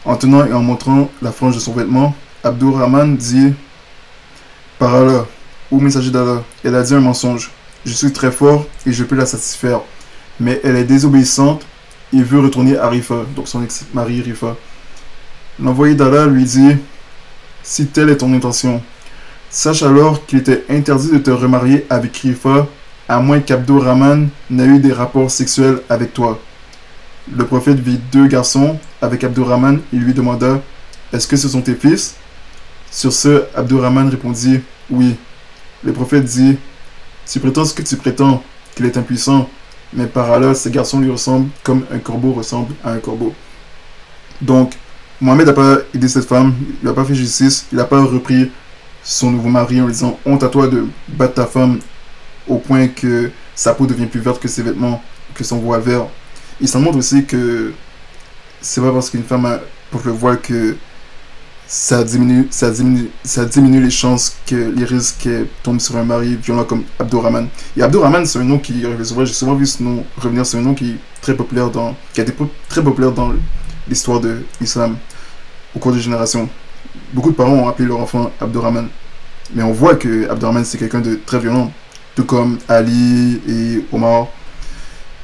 En tenant et en montrant la frange de son vêtement, Abdurrahman dit, par Allah, ô messager d'Allah, elle a dit un mensonge. Je suis très fort et je peux la satisfaire. Mais elle est désobéissante et veut retourner à Rifa, donc son ex-mari Rifa. L'envoyé d'Allah lui dit, si telle est ton intention, sache alors qu'il était interdit de te remarier avec Rifa, à moins qu'Abdurrahman n'ait eu des rapports sexuels avec toi. Le prophète vit 2 garçons avec Abdurrahman et lui demanda, est-ce que ce sont tes fils? Sur ce, Abdurrahman répondit, oui. Le prophète dit, tu prétends ce que tu prétends, qu'il est impuissant, mais par Allah, ces garçons lui ressemblent comme un corbeau ressemble à un corbeau. Donc, Mohamed n'a pas aidé cette femme, il n'a pas fait justice, il n'a pas repris son nouveau mari en lui disant, honte à toi de battre ta femme au point que sa peau devient plus verte que ses vêtements, que son voile vert. Il s'en montre aussi que c'est pas parce qu'une femme porte le voile que ça diminue les chances que les risques qu'elle tombe sur un mari violent comme Abdurrahman. Et Abdurrahman, c'est un nom qui revient souvent, j'ai souvent vu ce nom revenir, c'est un nom qui est très populaire qui a été très populaire dans l'histoire de l'islam au cours des générations. Beaucoup de parents ont appelé leur enfant Abdurrahman. Mais on voit que Abdurrahman, c'est quelqu'un de très violent, tout comme Ali et Omar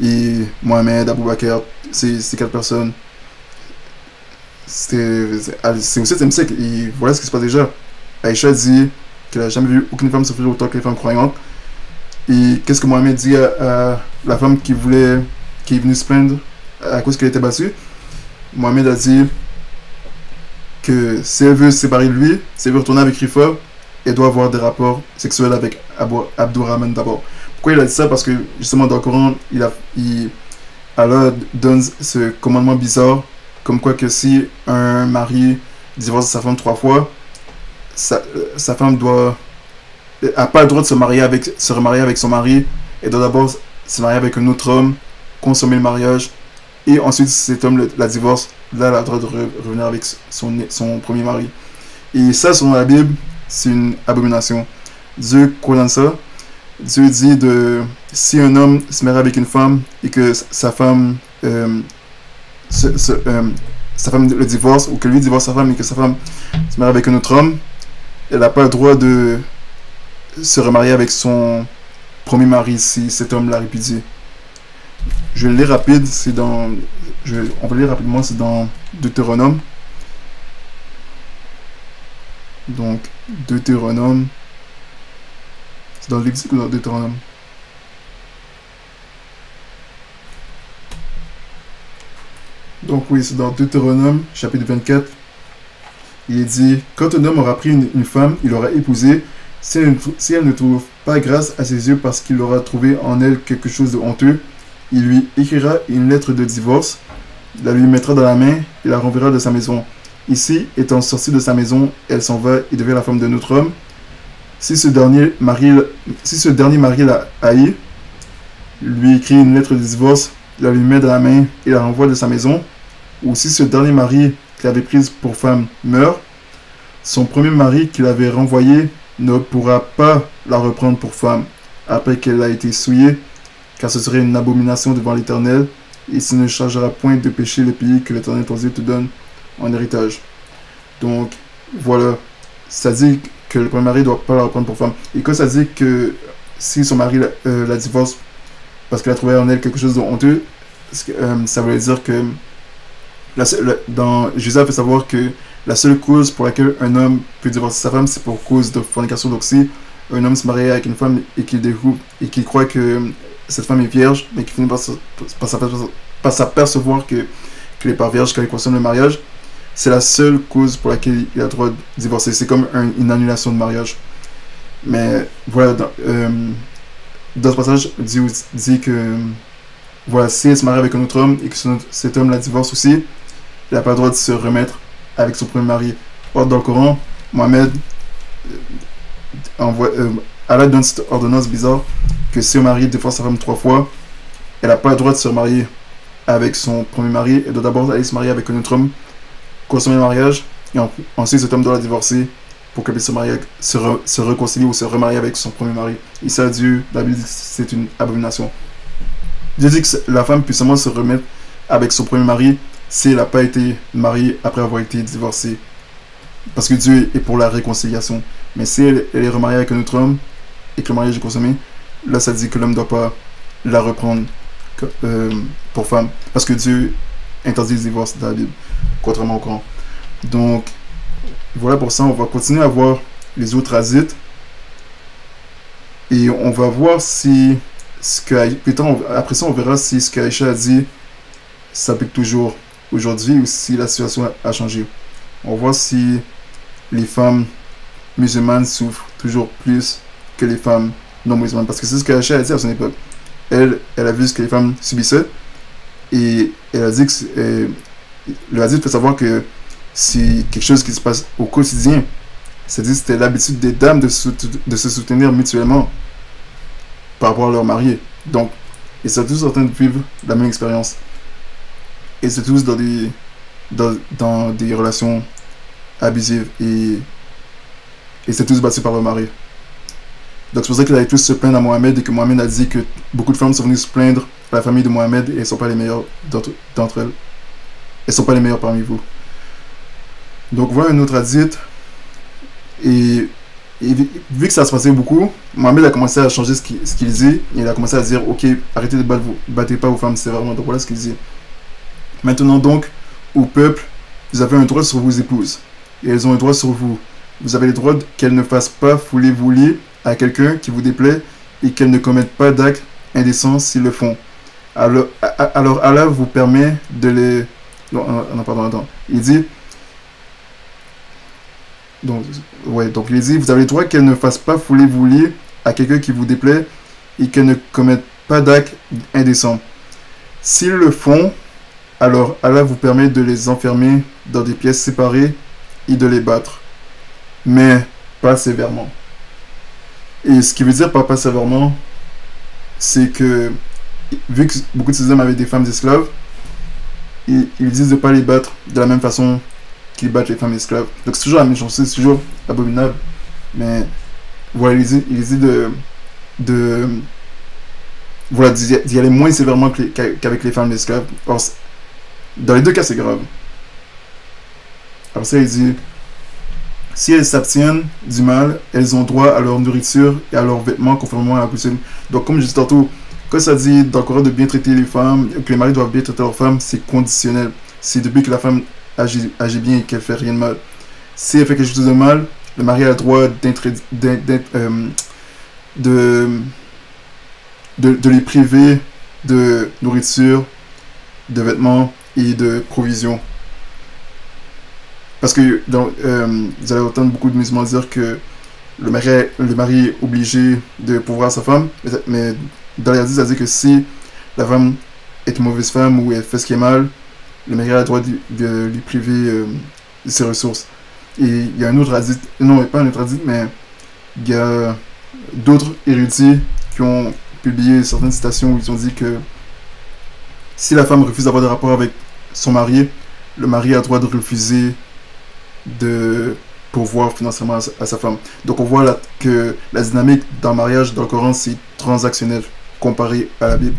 et Mohamed, Abou Bakr, ces 4 personnes. C'est au 7e siècle, et voilà ce qui se passe déjà. Aïcha dit qu'elle n'a jamais vu aucune femme souffrir autant que les femmes croyantes. Et qu'est-ce que Mohamed dit à la femme qui est venue se plaindre à cause qu'elle était battue? Mohamed a dit que si elle veut se séparer de lui, si elle veut retourner avec Rifa, elle doit avoir des rapports sexuels avec Abdurrahman d'abord. Pourquoi il a dit ça? Parce que justement dans le Coran, Allah donne ce commandement bizarre, comme quoi que si un mari divorce sa femme 3 fois, sa femme n'a pas le droit de se remarier avec son mari, elle doit d'abord se marier avec un autre homme, consommer le mariage, et ensuite si cet homme la divorce, là elle a le droit de revenir avec son premier mari. Et ça, selon la Bible, c'est une abomination. Dieu condamne ça. Dieu dit si un homme se marie avec une femme et que sa femme le divorce, ou que lui divorce sa femme et que sa femme se marie avec un autre homme, elle n'a pas le droit de se remarier avec son premier mari si cet homme l'a répudié. Je vais le lire rapide, on va le lire rapidement, c'est dans Deutéronome. Donc, Deutéronome, c'est dans le Levitique ou dans Deutéronome? Donc oui, c'est dans Deutéronome, chapitre 24. Il est dit, quand un homme aura pris une femme, il l'aura épousée, si elle ne trouve pas grâce à ses yeux parce qu'il aura trouvé en elle quelque chose de honteux, il lui écrira une lettre de divorce, la lui mettra dans la main et la renverra de sa maison. Ici, étant sortie de sa maison, elle s'en va et devient la femme d'un autre homme. Si ce dernier mari la haït, lui écrit une lettre de divorce, la lui met dans la main et la renvoie de sa maison, ou si ce dernier mari qu'il avait prise pour femme meurt, son premier mari qui l'avait renvoyé ne pourra pas la reprendre pour femme après qu'elle a été souillée, car ce serait une abomination devant l'Éternel, et il ne chargera point de pécher le pays que l'Éternel ton Dieu te donne en héritage. Donc, voilà. Ça dit que le premier mari ne doit pas la reprendre pour femme. Et quand ça dit que si son mari la divorce parce qu'elle a trouvé en elle quelque chose de honteux, ça voulait dire que dans Jésus a fait savoir que la seule cause pour laquelle un homme peut divorcer sa femme, c'est pour cause de fornication. Donc si un homme se marie avec une femme et qu'il découvre et qu'il croit que cette femme est vierge, mais qu'il finit par s'apercevoir qu'elle n'est pas vierge quand il consomme le mariage, c'est la seule cause pour laquelle il a le droit de divorcer. C'est comme une annulation de mariage. Mais voilà, dans ce passage, dit que voilà, si elle se marie avec un autre homme et que cet homme la divorce aussi, il n'a pas le droit de se remettre avec son premier mari. Or, dans le Coran, Mohammed Allah donne cette ordonnance bizarre que si un mari divorce sa femme 3 fois, elle n'a pas le droit de se remarier avec son premier mari. Elle doit d'abord aller se marier avec un autre homme, consommer le mariage, et ensuite cet homme doit la divorcer pour qu'elle puisse se réconcilier ou se remarier avec son premier mari. Et ça, Dieu, la Bible dit que c'est une abomination. Dieu dit que la femme puisse seulement se remettre avec son premier mari si elle n'a pas été mariée après avoir été divorcée. Parce que Dieu est pour la réconciliation. Mais si elle est remariée avec un autre homme et que le mariage est consommé, là ça dit que l'homme ne doit pas la reprendre pour femme. Parce que Dieu interdit le divorce dans la Bible, contrairement au Coran. Donc, voilà pour ça, on va continuer à voir les autres hadiths. Et on va voir si après ça, on verra si ce qu'Aïcha a dit s'applique toujours aujourd'hui ou si la situation a changé. On va voir si les femmes musulmanes souffrent toujours plus que les femmes non musulmanes. Parce que c'est ce qu'Aïcha a dit à son époque. Elle a vu ce que les femmes subissaient et elle a dit que le hadith fait savoir que c'est quelque chose qui se passe au quotidien. C'est-à-dire que c'était l'habitude des dames de se soutenir mutuellement par rapport à leur marié. Donc, ils sont tous en train de vivre la même expérience. Et c'est tous dans des relations abusives et c'est tous battus par leur mari. Donc c'est pour ça qu'ils allaient tous se plaindre à Mohammed et que Mohammed a dit que beaucoup de femmes sont venues se plaindre à la famille de Mohammed et elles ne sont pas les meilleures d'entre elles. Elles ne sont pas les meilleures parmi vous. Donc voilà un autre hadith. Et vu que ça se passait beaucoup, Mohammed a commencé à changer ce qu'il dit. Il a commencé à dire, ok, arrêtez de battez pas vos femmes sévèrement. Donc voilà ce qu'il dit. Maintenant donc, au peuple, vous avez un droit sur vos épouses. Et elles ont un droit sur vous. Vous avez le droit qu'elles ne fassent pas fouler-vouler à quelqu'un qui vous déplaît et qu'elles ne commettent pas d'actes indécents s'ils le font. Alors Allah vous permet de les... Non, pardon. Il dit... Donc il dit, vous avez le droit qu'elles ne fassent pas fouler-vouler à quelqu'un qui vous déplaît et qu'elles ne commettent pas d'actes indécents. S'ils le font, alors Allah vous permet de les enfermer dans des pièces séparées et de les battre. Mais pas sévèrement. Et ce qui veut dire pas sévèrement, c'est que, vu que beaucoup de ces hommes avaient des femmes esclaves, ils disent de ne pas les battre de la même façon qu'ils battent les femmes esclaves. Donc c'est toujours la méchanceté, c'est toujours abominable. Mais voilà, il dit voilà, d'y aller moins sévèrement qu'avec les femmes esclaves. Or, dans les deux cas, c'est grave. Alors ça, il dit, si elles s'abstiennent du mal, elles ont droit à leur nourriture et à leurs vêtements conformément à la coutume. Donc comme je disais tantôt, quand ça dit dans le Coran de bien traiter les femmes, que les maris doivent bien traiter leurs femmes, c'est conditionnel. C'est depuis que la femme agit bien et qu'elle fait rien de mal. Si elle fait quelque chose de mal, le mari a le droit de les priver de nourriture, de vêtements et de provisions. Parce que vous allez entendre beaucoup de musulmans dire que le mari est obligé de pourvoir sa femme, mais dans les hadiths, ça dit que si la femme est une mauvaise femme ou elle fait ce qui est mal, le mari a le droit de lui priver de ses ressources. Et il y a un autre hadith, non pas un autre hadith, mais il y a d'autres érudits qui ont publié certaines citations où ils ont dit que si la femme refuse d'avoir des rapports avec son mari, le mari a le droit de refuser de pourvoir financièrement à sa femme. Donc on voit là que la dynamique dans le mariage dans le Coran c'est transactionnel comparé à la Bible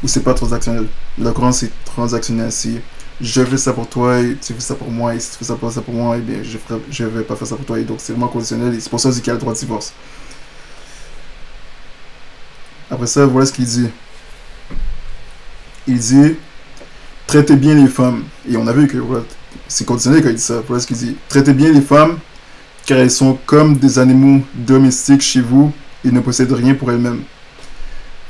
où c'est pas transactionnel. Dans le Coran c'est transactionnel. Si je fais ça pour toi et tu fais ça pour moi et si tu fais ça pour moi, eh bien je vais pas faire ça pour toi et donc c'est vraiment conditionnel et c'est pour ça qu'il y a le droit de divorce. Après ça, voilà ce qu'il dit. il dit, traitez bien les femmes. Et on a vu que voilà, c'est conditionnel quand il dit ça. Voilà ce qu'il dit. Traitez bien les femmes, car elles sont comme des animaux domestiques chez vous et ne possèdent rien pour elles-mêmes.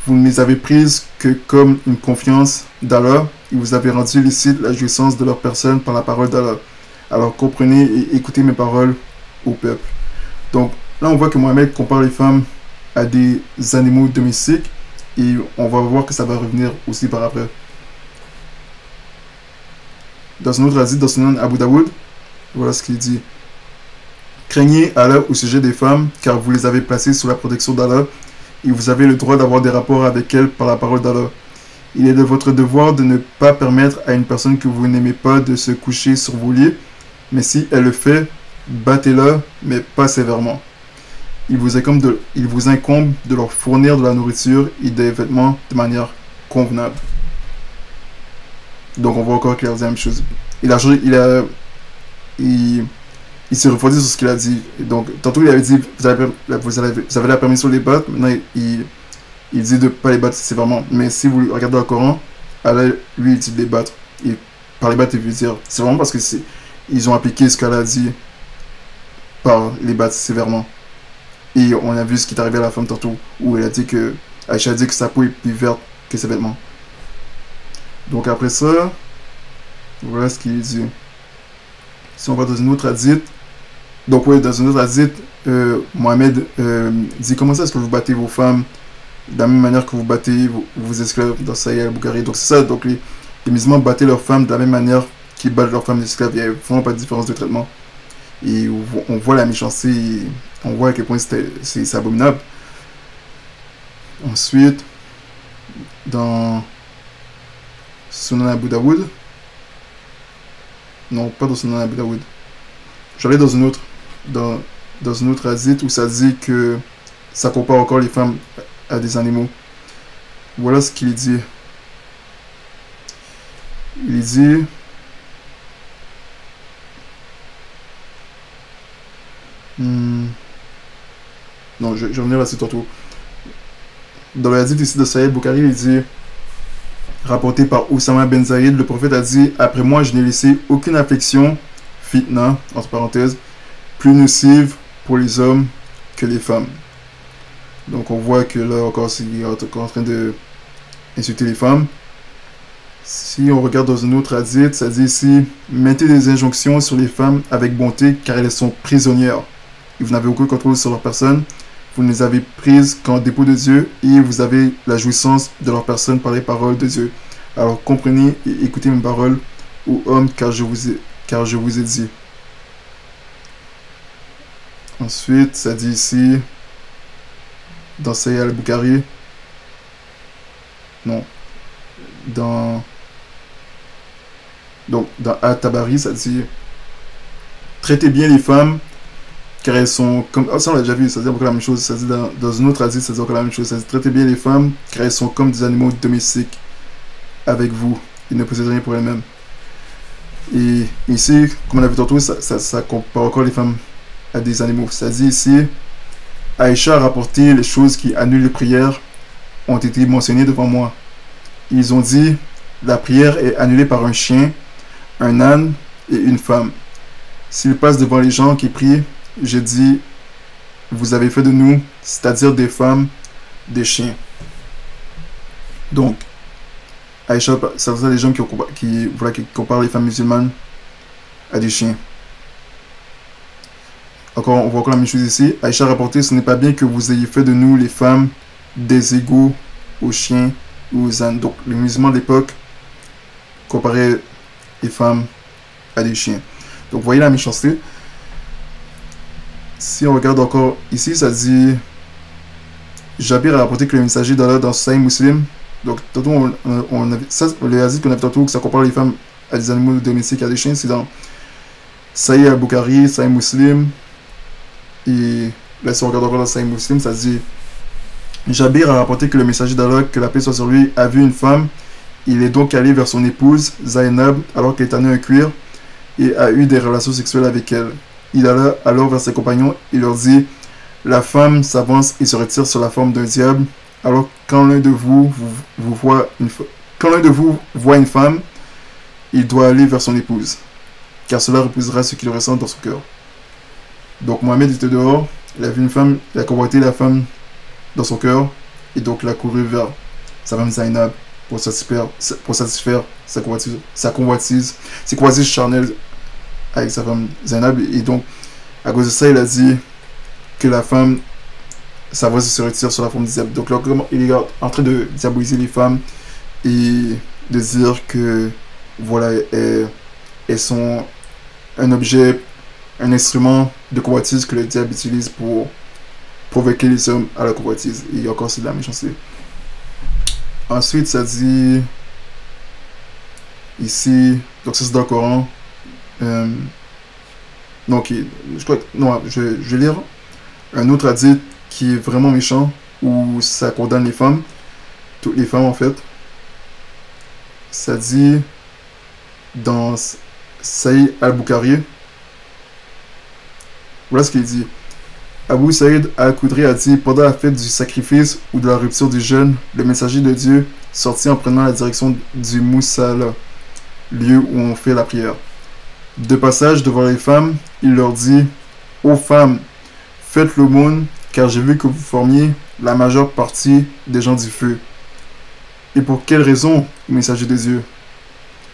Vous ne les avez prises que comme une confiance d'Allah et vous avez rendu licite la jouissance de leur personne par la parole d'Allah. Alors comprenez et écoutez mes paroles au peuple. Donc là on voit que Mohammed compare les femmes à des animaux domestiques et on va voir que ça va revenir aussi par après. Dans un autre hadith, dans Sunan Abu Daoud, voilà ce qu'il dit. Craignez Allah au sujet des femmes, car vous les avez placées sous la protection d'Allah, et vous avez le droit d'avoir des rapports avec elles par la parole d'Allah. Il est de votre devoir de ne pas permettre à une personne que vous n'aimez pas de se coucher sur vos lits, mais si elle le fait, battez-la, mais pas sévèrement. Il vous incombe de leur fournir de la nourriture et des vêtements de manière convenable. Donc on voit encore qu'il a dit la même chose. Il s'est refroidi sur ce qu'il a dit. Donc tantôt il avait dit vous avez la permission de les battre. Maintenant il dit de ne pas les battre sévèrement. Mais si vous regardez le Coran, Allah lui il dit de les battre. Et par les battre il veut dire c'est vraiment parce que ils ont appliqué ce qu'Allah a dit par les battre sévèrement. Et on a vu ce qui est arrivé à la femme tantôt où elle a dit que Aïcha a dit que sa peau est plus verte que ses vêtements. Donc après ça, voilà ce qu'il dit. Si on va dans une autre hadith, donc oui, dans une autre hadith, Mohammed dit comment ça est-ce que vous battez vos femmes de la même manière que vous battez vos esclaves dans Sahih al-Bukhari. Donc c'est ça, donc les musulmans battaient leurs femmes de la même manière qu'ils battent leurs femmes esclaves. Il n'y a vraiment pas de différence de traitement. Et on voit la méchanceté, on voit à quel point c'est abominable. Ensuite, dans Sunan Abu Daoud. Non, pas dans Sunan Abu Daoud. J'allais dans une autre hadith où ça dit que ça compare encore les femmes à des animaux. Voilà ce qu'il dit. Il dit non, je vais revenir là-dessus tantôt. Dans le hadith ici de Sahih Bukhari, il dit rapporté par Oussama Ben Zaïd, le prophète a dit « Après moi, je n'ai laissé aucune affliction, fitna, entre parenthèses, plus nocive pour les hommes que les femmes. » Donc on voit que là encore, il est en train de insulter les femmes. Si on regarde dans une autre hadith, ça dit ici « Mettez des injonctions sur les femmes avec bonté, car elles sont prisonnières. Et vous n'avez aucun contrôle sur leur personne. Vous ne les avez prises qu'en dépôt de Dieu et vous avez la jouissance de leur personne par les paroles de Dieu. Alors comprenez et écoutez mes paroles, ô hommes, car je vous ai dit. » Ensuite, ça dit ici, dans Sahih al-Bukhari, non, dans At-Tabari, ça dit « Traitez bien les femmes, car elles sont comme... » Ah, ça on l'a déjà vu, ça dit encore la même chose. Ça dit dans une autre hadith, ça dit encore la même chose. Ça dit « Traitez bien les femmes, car elles sont comme des animaux domestiques avec vous. Ils ne possèdent rien pour elles-mêmes. » Et ici, comme on l'a vu tantôt, ça compare encore les femmes à des animaux. Ça dit ici, Aïcha a rapporté les choses qui annulent les prières ont été mentionnées devant moi. Ils ont dit, la prière est annulée par un chien, un âne et une femme. S'ils passent devant les gens qui prient, j'ai dit, vous avez fait de nous, c'est-à-dire des femmes, des chiens. Donc, Aïcha, ça veut dire des gens qui comparent les femmes musulmanes à des chiens. Encore, on voit encore la même chose ici. Aïcha a rapporté, ce n'est pas bien que vous ayez fait de nous, les femmes, des égaux aux chiens ou aux ânes. Donc, les musulmans de l'époque comparaient les femmes à des chiens. Donc, vous voyez la méchanceté. Si on regarde encore ici, ça dit Jabir a rapporté que le messager d'Allah dans Sahih Muslim. Donc, tantôt, on avait ça, le hadith qu'on a vu tantôt, que ça compare les femmes à des animaux domestiques, à des chiens, c'est dans Sahih al-Bukhari, Sahih Muslim. Et là, si on regarde encore dans Sahih Muslim, ça dit Jabir a rapporté que le messager d'Allah, que la paix soit sur lui, a vu une femme. Il est donc allé vers son épouse, Zainab, alors qu'elle tannait un cuir, et a eu des relations sexuelles avec elle. Il alla alors vers ses compagnons et leur dit la femme s'avance et se retire sur la forme d'un diable. Alors quand l'un de vous voit quand l'un de vous voit une femme, il doit aller vers son épouse, car cela reposera ce qu'il ressent dans son cœur. Donc Mohamed était dehors, il a vu une femme, il a convoité la femme dans son cœur, et donc il a couru vers sa femme Zainab pour satisfaire sa convoitise, ses convoitises charnelles avec sa femme Zainab. Et donc, à cause de ça, il a dit que la femme, sa voix se retire sur la forme d'Isab. Donc là, il est en train de diaboliser les femmes et de dire que, voilà, elles sont un objet, un instrument de convoitise que le diable utilise pour provoquer les hommes à la convoitise. Et encore, c'est de la méchanceté. Ensuite, ça dit ici, donc ça c'est dans le Coran. Donc, je crois que, non, je vais lire un autre hadith qui est vraiment méchant, où ça condamne les femmes, toutes les femmes en fait. Ça dit dans Sahih al-Bukhari, voilà ce qu'il dit. Abu Saïd al-Khudri a dit: pendant la fête du sacrifice ou de la rupture du jeûne, le messager de Dieu sortit en prenant la direction du Moussala, lieu où on fait la prière. De passage devant les femmes, il leur dit: ô femmes, faites l'aumône, car j'ai vu que vous formiez la majeure partie des gens du feu. Et pour quelle raison, messager de Dieu?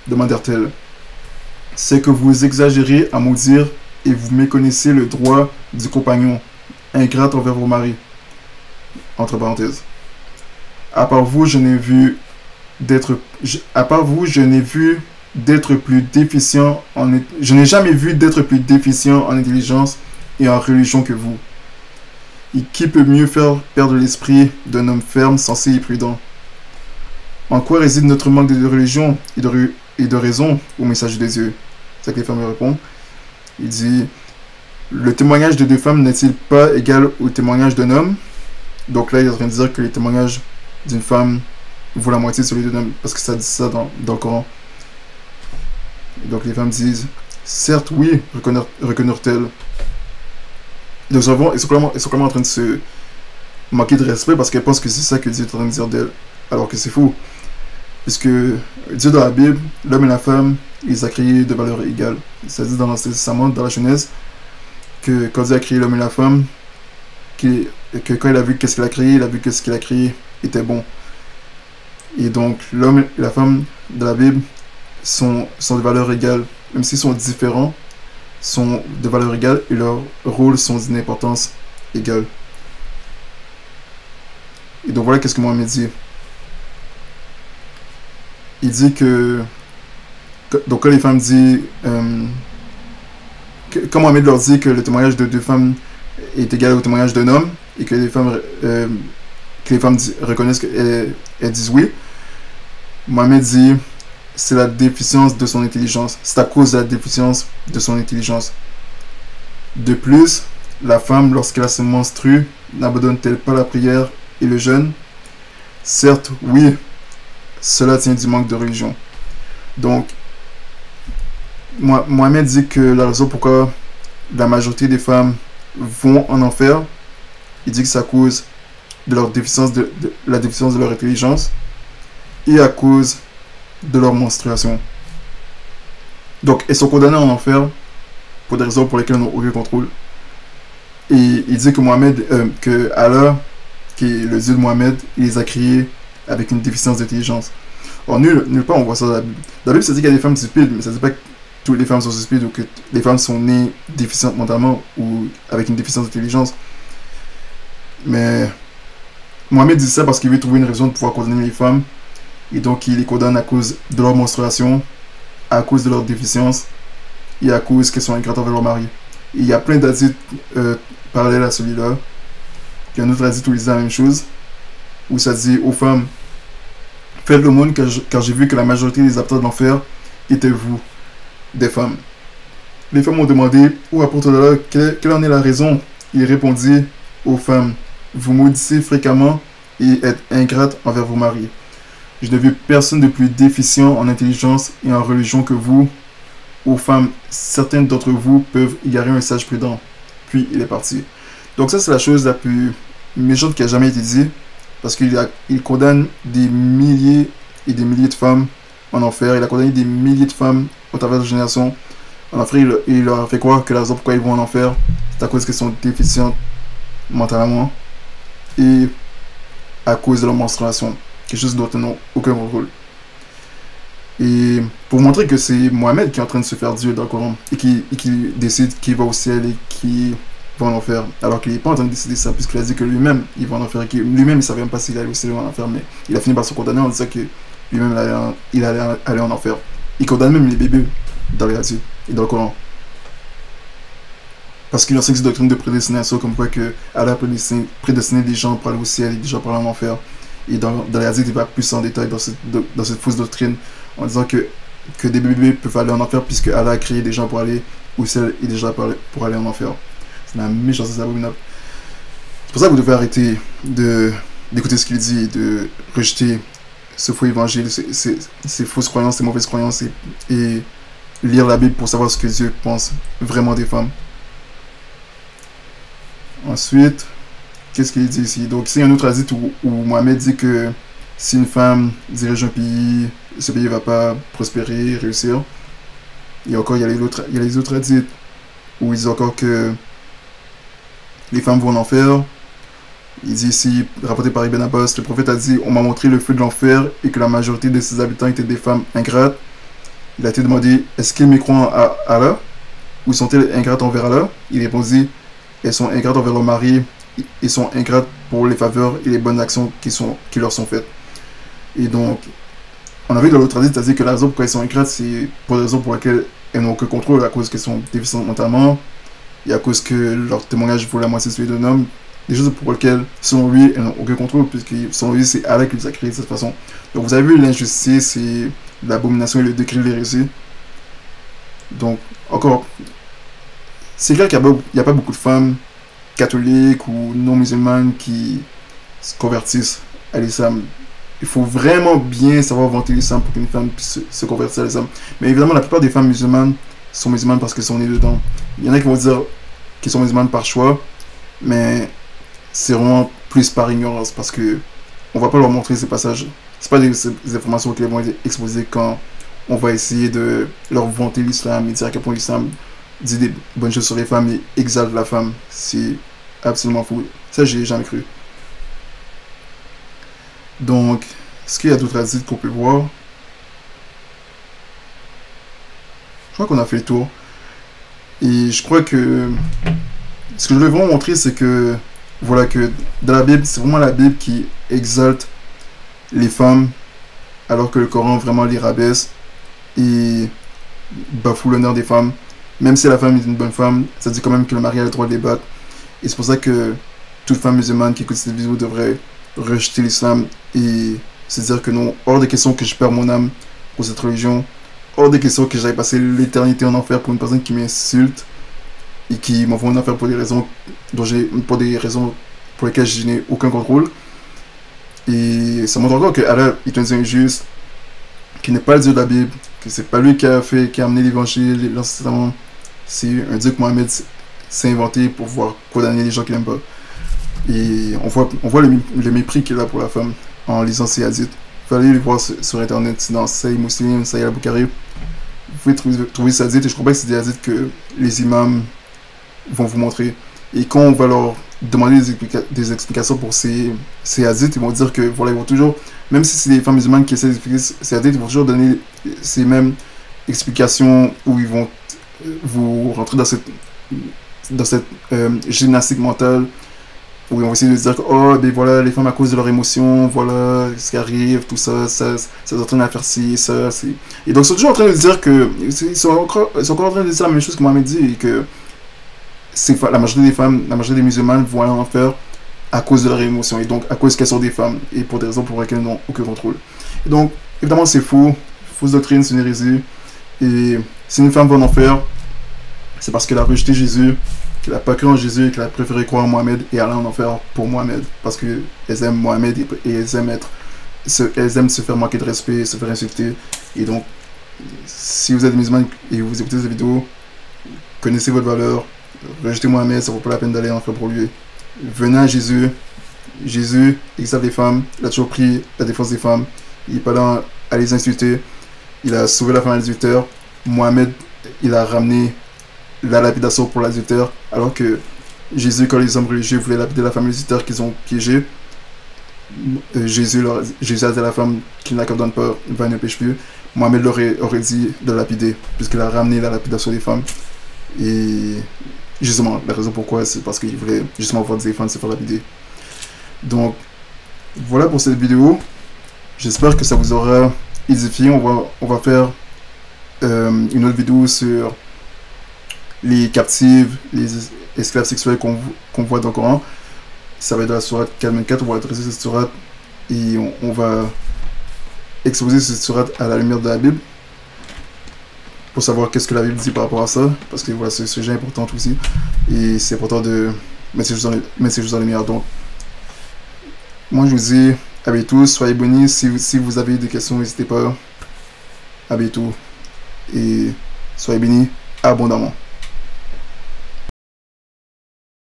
Demandèrent-elles. C'est que vous exagérez à maudire et vous méconnaissez le droit du compagnon, ingrate envers vos maris. Entre parenthèses. À part vous, je n'ai vu d'être plus déficient je n'ai jamais vu d'être plus déficient en intelligence et en religion que vous. Et qui peut mieux faire perdre l'esprit d'un homme ferme, sensé et prudent? En quoi réside notre manque de religion et de raison au message des yeux? C'est ça que les femmes répondent. Il dit: le témoignage de deux femmes n'est-il pas égal au témoignage d'un homme? Donc là, il est en train de dire que les témoignages d'une femme vaut la moitié de celui d'un homme, parce que ça dit ça dans le Coran. Donc les femmes disent: certes, oui, reconnurent-elles. Donc ils sont clairement en train de se manquer de respect parce qu'elles pensent que c'est ça que Dieu est en train de dire d'elles, alors que c'est faux. Puisque Dieu dans la Bible, l'homme et la femme, il les a créés de valeur égale. Ça dit dans l'Ancien Testament, dans la Genèse, que quand Dieu a créé l'homme et la femme, que quand il a vu qu'est-ce qu'il a créé, il a vu que ce qu'il a créé était bon. Et donc l'homme et la femme de la Bible sont de valeur égale, même s'ils sont différents, sont de valeur égale et leurs rôles sont d'une importance égale. Et donc voilà qu'est-ce que Mohamed dit. Il dit que donc quand les femmes disent quand Mohamed leur dit que le témoignage de deux femmes est égal au témoignage d'un homme et que les femmes reconnaissent qu'elles disent oui, Mohamed dit: c'est la déficience de son intelligence. C'est à cause de la déficience de son intelligence. De plus, la femme, lorsqu'elle a ses menstrues, n'abandonne-t-elle pas la prière et le jeûne? Certes, oui, cela tient du manque de religion. Donc, Mohamed dit que la raison pourquoi la majorité des femmes vont en enfer, il dit que c'est à cause de leur déficience la déficience de leur intelligence et à cause de leur menstruation. Donc, elles sont condamnées en enfer pour des raisons pour lesquelles elles n'ont aucun contrôle. Et il dit que que Allah, qui est le Dieu de Mohamed, il les a créés avec une déficience d'intelligence. Or, nulle part on voit ça dans la Bible. Dans la Bible, ça dit qu'il y a des femmes stupides, mais ça ne dit pas que toutes les femmes sont stupides ou que les femmes sont nées déficientes mentalement ou avec une déficience d'intelligence. Mais Mohamed dit ça parce qu'il veut trouver une raison de pouvoir condamner les femmes. Et donc, il les condamne à cause de leur menstruation, à cause de leur déficience et à cause qu'elles sont ingrates envers leur mari. Et il y a plein d'hadiths parallèles à celui-là. Il y a un autre hadith où il dit la même chose, où ça dit aux femmes: faites l'aumône car j'ai vu que la majorité des habitants de l'enfer étaient vous, des femmes. Les femmes ont demandé: ô apôtre d'Allah, quelle en est la raison? Il répondit aux femmes: vous maudissez fréquemment et êtes ingrates envers vos maris. Je n'ai vu personne de plus déficient en intelligence et en religion que vous. Aux femmes, certaines d'entre vous peuvent égarer un sage prudent. Puis il est parti. Donc ça, c'est la chose la plus méchante qui a jamais été dit, parce qu'il condamne des milliers et des milliers de femmes en enfer. Il a condamné des milliers de femmes au travers de la génération en enfer. Il leur a fait croire que la raison pourquoi ils vont en enfer, c'est à cause qu'elles sont déficientes mentalement et à cause de leur menstruation. Quelque chose dont elles n'ont aucun contrôle. Et pour montrer que c'est Mohamed qui est en train de se faire Dieu dans le Coran et qui décide qu'il va au ciel et qui va en enfer, alors qu'il n'est pas en train de décider ça, puisqu'il a dit que lui-même il va en enfer et que lui-même il ne savait même pas s'il allait au ciel ou en enfer, mais il a fini par se condamner en disant que lui-même il allait aller en enfer. Il condamne même les bébés dans les hadiths et dans le Coran. Parce qu'il y a cette doctrine de prédestination, comme quoi que Allah a prédestiné des gens pour aller au ciel et des gens pour aller en enfer. Et dans les hadiths, il va plus en détail dans cette fausse doctrine, en disant que des bébés peuvent aller en enfer, puisque Allah a créé des gens pour aller au ciel et des gens pour aller en enfer. C'est la méchanceté, c'est abominable. C'est pour ça que vous devez arrêter d'écouter ce qu'il dit et de rejeter ce faux évangile, ces fausses croyances, ces mauvaises croyances, et lire la Bible pour savoir ce que Dieu pense vraiment des femmes. Ensuite, qu'est-ce qu'il dit ici? Donc, c'est un autre hadith où Mohamed dit que si une femme dirige un pays, ce pays ne va pas prospérer, réussir. Et encore, il y a les autres hadiths où il dit encore que les femmes vont en enfer. Il dit ici, rapporté par Ibn Abbas, le prophète a dit: on m'a montré le feu de l'enfer et que la majorité de ses habitants étaient des femmes ingrates. Il a été demandé: est-ce qu'ils mécroient à Allah ou sont-elles ingrates envers Allah? Il répondit: elles sont ingrates envers leur mari et sont ingrates pour les faveurs et les bonnes actions qui leur sont faites. Et donc, on a vu dans l'autre hadith, c'est-à-dire que la raison pourquoi elles sont ingrates, c'est pour la raison pour laquelle elles n'ont aucun contrôle, à cause qu'elles sont déficientes mentalement, et à cause que leur témoignage vaut la moitié de celui d'un homme. Des choses pour lesquelles, selon lui, elles n'ont aucun contrôle, puisque selon lui, c'est Allah qui les a créées de cette façon. Donc vous avez vu l'injustice et l'abomination et le décret de l'hérésie. Donc, encore, c'est clair qu'il n'y a pas beaucoup de femmes catholiques ou non musulmanes qui se convertissent à l'islam. Il faut vraiment bien savoir vanter l'islam pour qu'une femme puisse se convertir à l'islam. Mais évidemment, la plupart des femmes musulmanes sont musulmanes parce qu'elles sont nées dedans. Il y en a qui vont dire qu'elles sont musulmanes par choix, mais c'est vraiment plus par ignorance, parce que on va pas leur montrer ces passages. C'est pas des informations qui vont être exposées quand on va essayer de leur vanter l'islam et dire à quel point l'islam dit des bonnes choses sur les femmes et exalte la femme. C'est absolument fou. Ça, j'ai jamais cru. Donc, est-ce qu'il y a d'autres hadiths qu'on peut voir? Je crois qu'on a fait le tour. Et je crois que ce que je voulais vraiment montrer, c'est que voilà, que dans la Bible, c'est vraiment la Bible qui exalte les femmes, alors que le Coran vraiment les rabaisse et bafoue l'honneur des femmes. Même si la femme est une bonne femme, ça dit quand même que le mari a le droit de les battre. Et c'est pour ça que toute femme musulmane qui écoute cette vidéo devrait rejeter l'islam et se dire que non, hors de question que je perds mon âme pour cette religion, hors de question que j'aille passer l'éternité en enfer pour une personne qui m'insulte et qui m'envoie en enfer pour des raisons pour lesquelles je n'ai aucun contrôle. Et ça montre encore que Allah est un Dieu injuste, qui n'est pas le Dieu de la Bible, que c'est pas lui qui a amené l'évangile, l'Ancien Testament. C'est un Dieu que Mohamed s'est inventé pour pouvoir condamner les gens qu'il n'aime pas. Et on voit le mépris qu'il a pour la femme en lisant ces hadiths. Il fallait les voir sur internet, c'est dans Sahih Muslim, Sahih Al-Bukhari. Vous pouvez trouver ces hadiths, et je crois pas que c'est des hadiths que les imams vont vous montrer. Et quand on va leur demander des explications pour ces hadiths, ils vont dire que voilà, ils vont toujours, même si c'est des femmes musulmanes qui essaient d'expliquer ces hadiths, ils vont toujours donner ces mêmes explications où ils vont vous rentrer dans cette gymnastique mentale où ils vont essayer de dire que oh, ben voilà, les femmes à cause de leurs émotions, voilà ce qui arrive, tout ça, ça entraîne à faire ci, ça, et donc ils sont toujours en train de dire que ils sont encore en train de dire la même chose que Mohamed dit, et que la majorité des femmes, la majorité des musulmanes vont aller en enfer à cause de leurs émotions, et donc à cause qu'elles sont des femmes et pour des raisons pour lesquelles elles n'ont aucun contrôle. Et donc évidemment c'est faux, fausse doctrine, c'est une hérésie. Et si une femme va en enfer, c'est parce qu'elle a rejeté Jésus, qu'elle n'a pas cru en Jésus et qu'elle a préféré croire en Mohamed et aller en enfer pour Mohamed, parce qu'elles aiment Mohamed et elles aiment se faire manquer de respect, se faire insulter. Et donc si vous êtes musulman et vous écoutez cette vidéo, connaissez votre valeur, rejetez Mohamed, ça ne vaut pas la peine d'aller en enfer pour lui. Venez à Jésus. Jésus exalte les femmes, il a toujours pris la défense des femmes, il est pas dans à les insulter. Il a sauvé la femme adultère. Mohamed, il a ramené la lapidation pour l'adultère, alors que Jésus, quand les hommes religieux voulaient lapider la femme adultère qu'ils ont piégée, Jésus a dit à la femme qui ne la condamne pas, va ne pêche plus. Mohamed aurait dit de lapider, puisqu'il a ramené la lapidation des femmes. Et justement, la raison pourquoi, c'est parce qu'il voulait justement voir des femmes se faire lapider. Donc, voilà pour cette vidéo. J'espère que ça vous aura édifié. On va faire une autre vidéo sur les captives, les esclaves sexuels qu'on voit dans le Coran. Ça va être la sourate 424. On va adresser cette sourate et on va exposer cette sourate à la lumière de la Bible pour savoir qu'est-ce que la Bible dit par rapport à ça, parce que voilà, c'est un sujet important aussi et c'est important de mettre ces choses en lumière. Donc, moi je vous dis à bientôt, soyez bénis. Si vous avez des questions, n'hésitez pas. À bientôt et soyez bénis abondamment.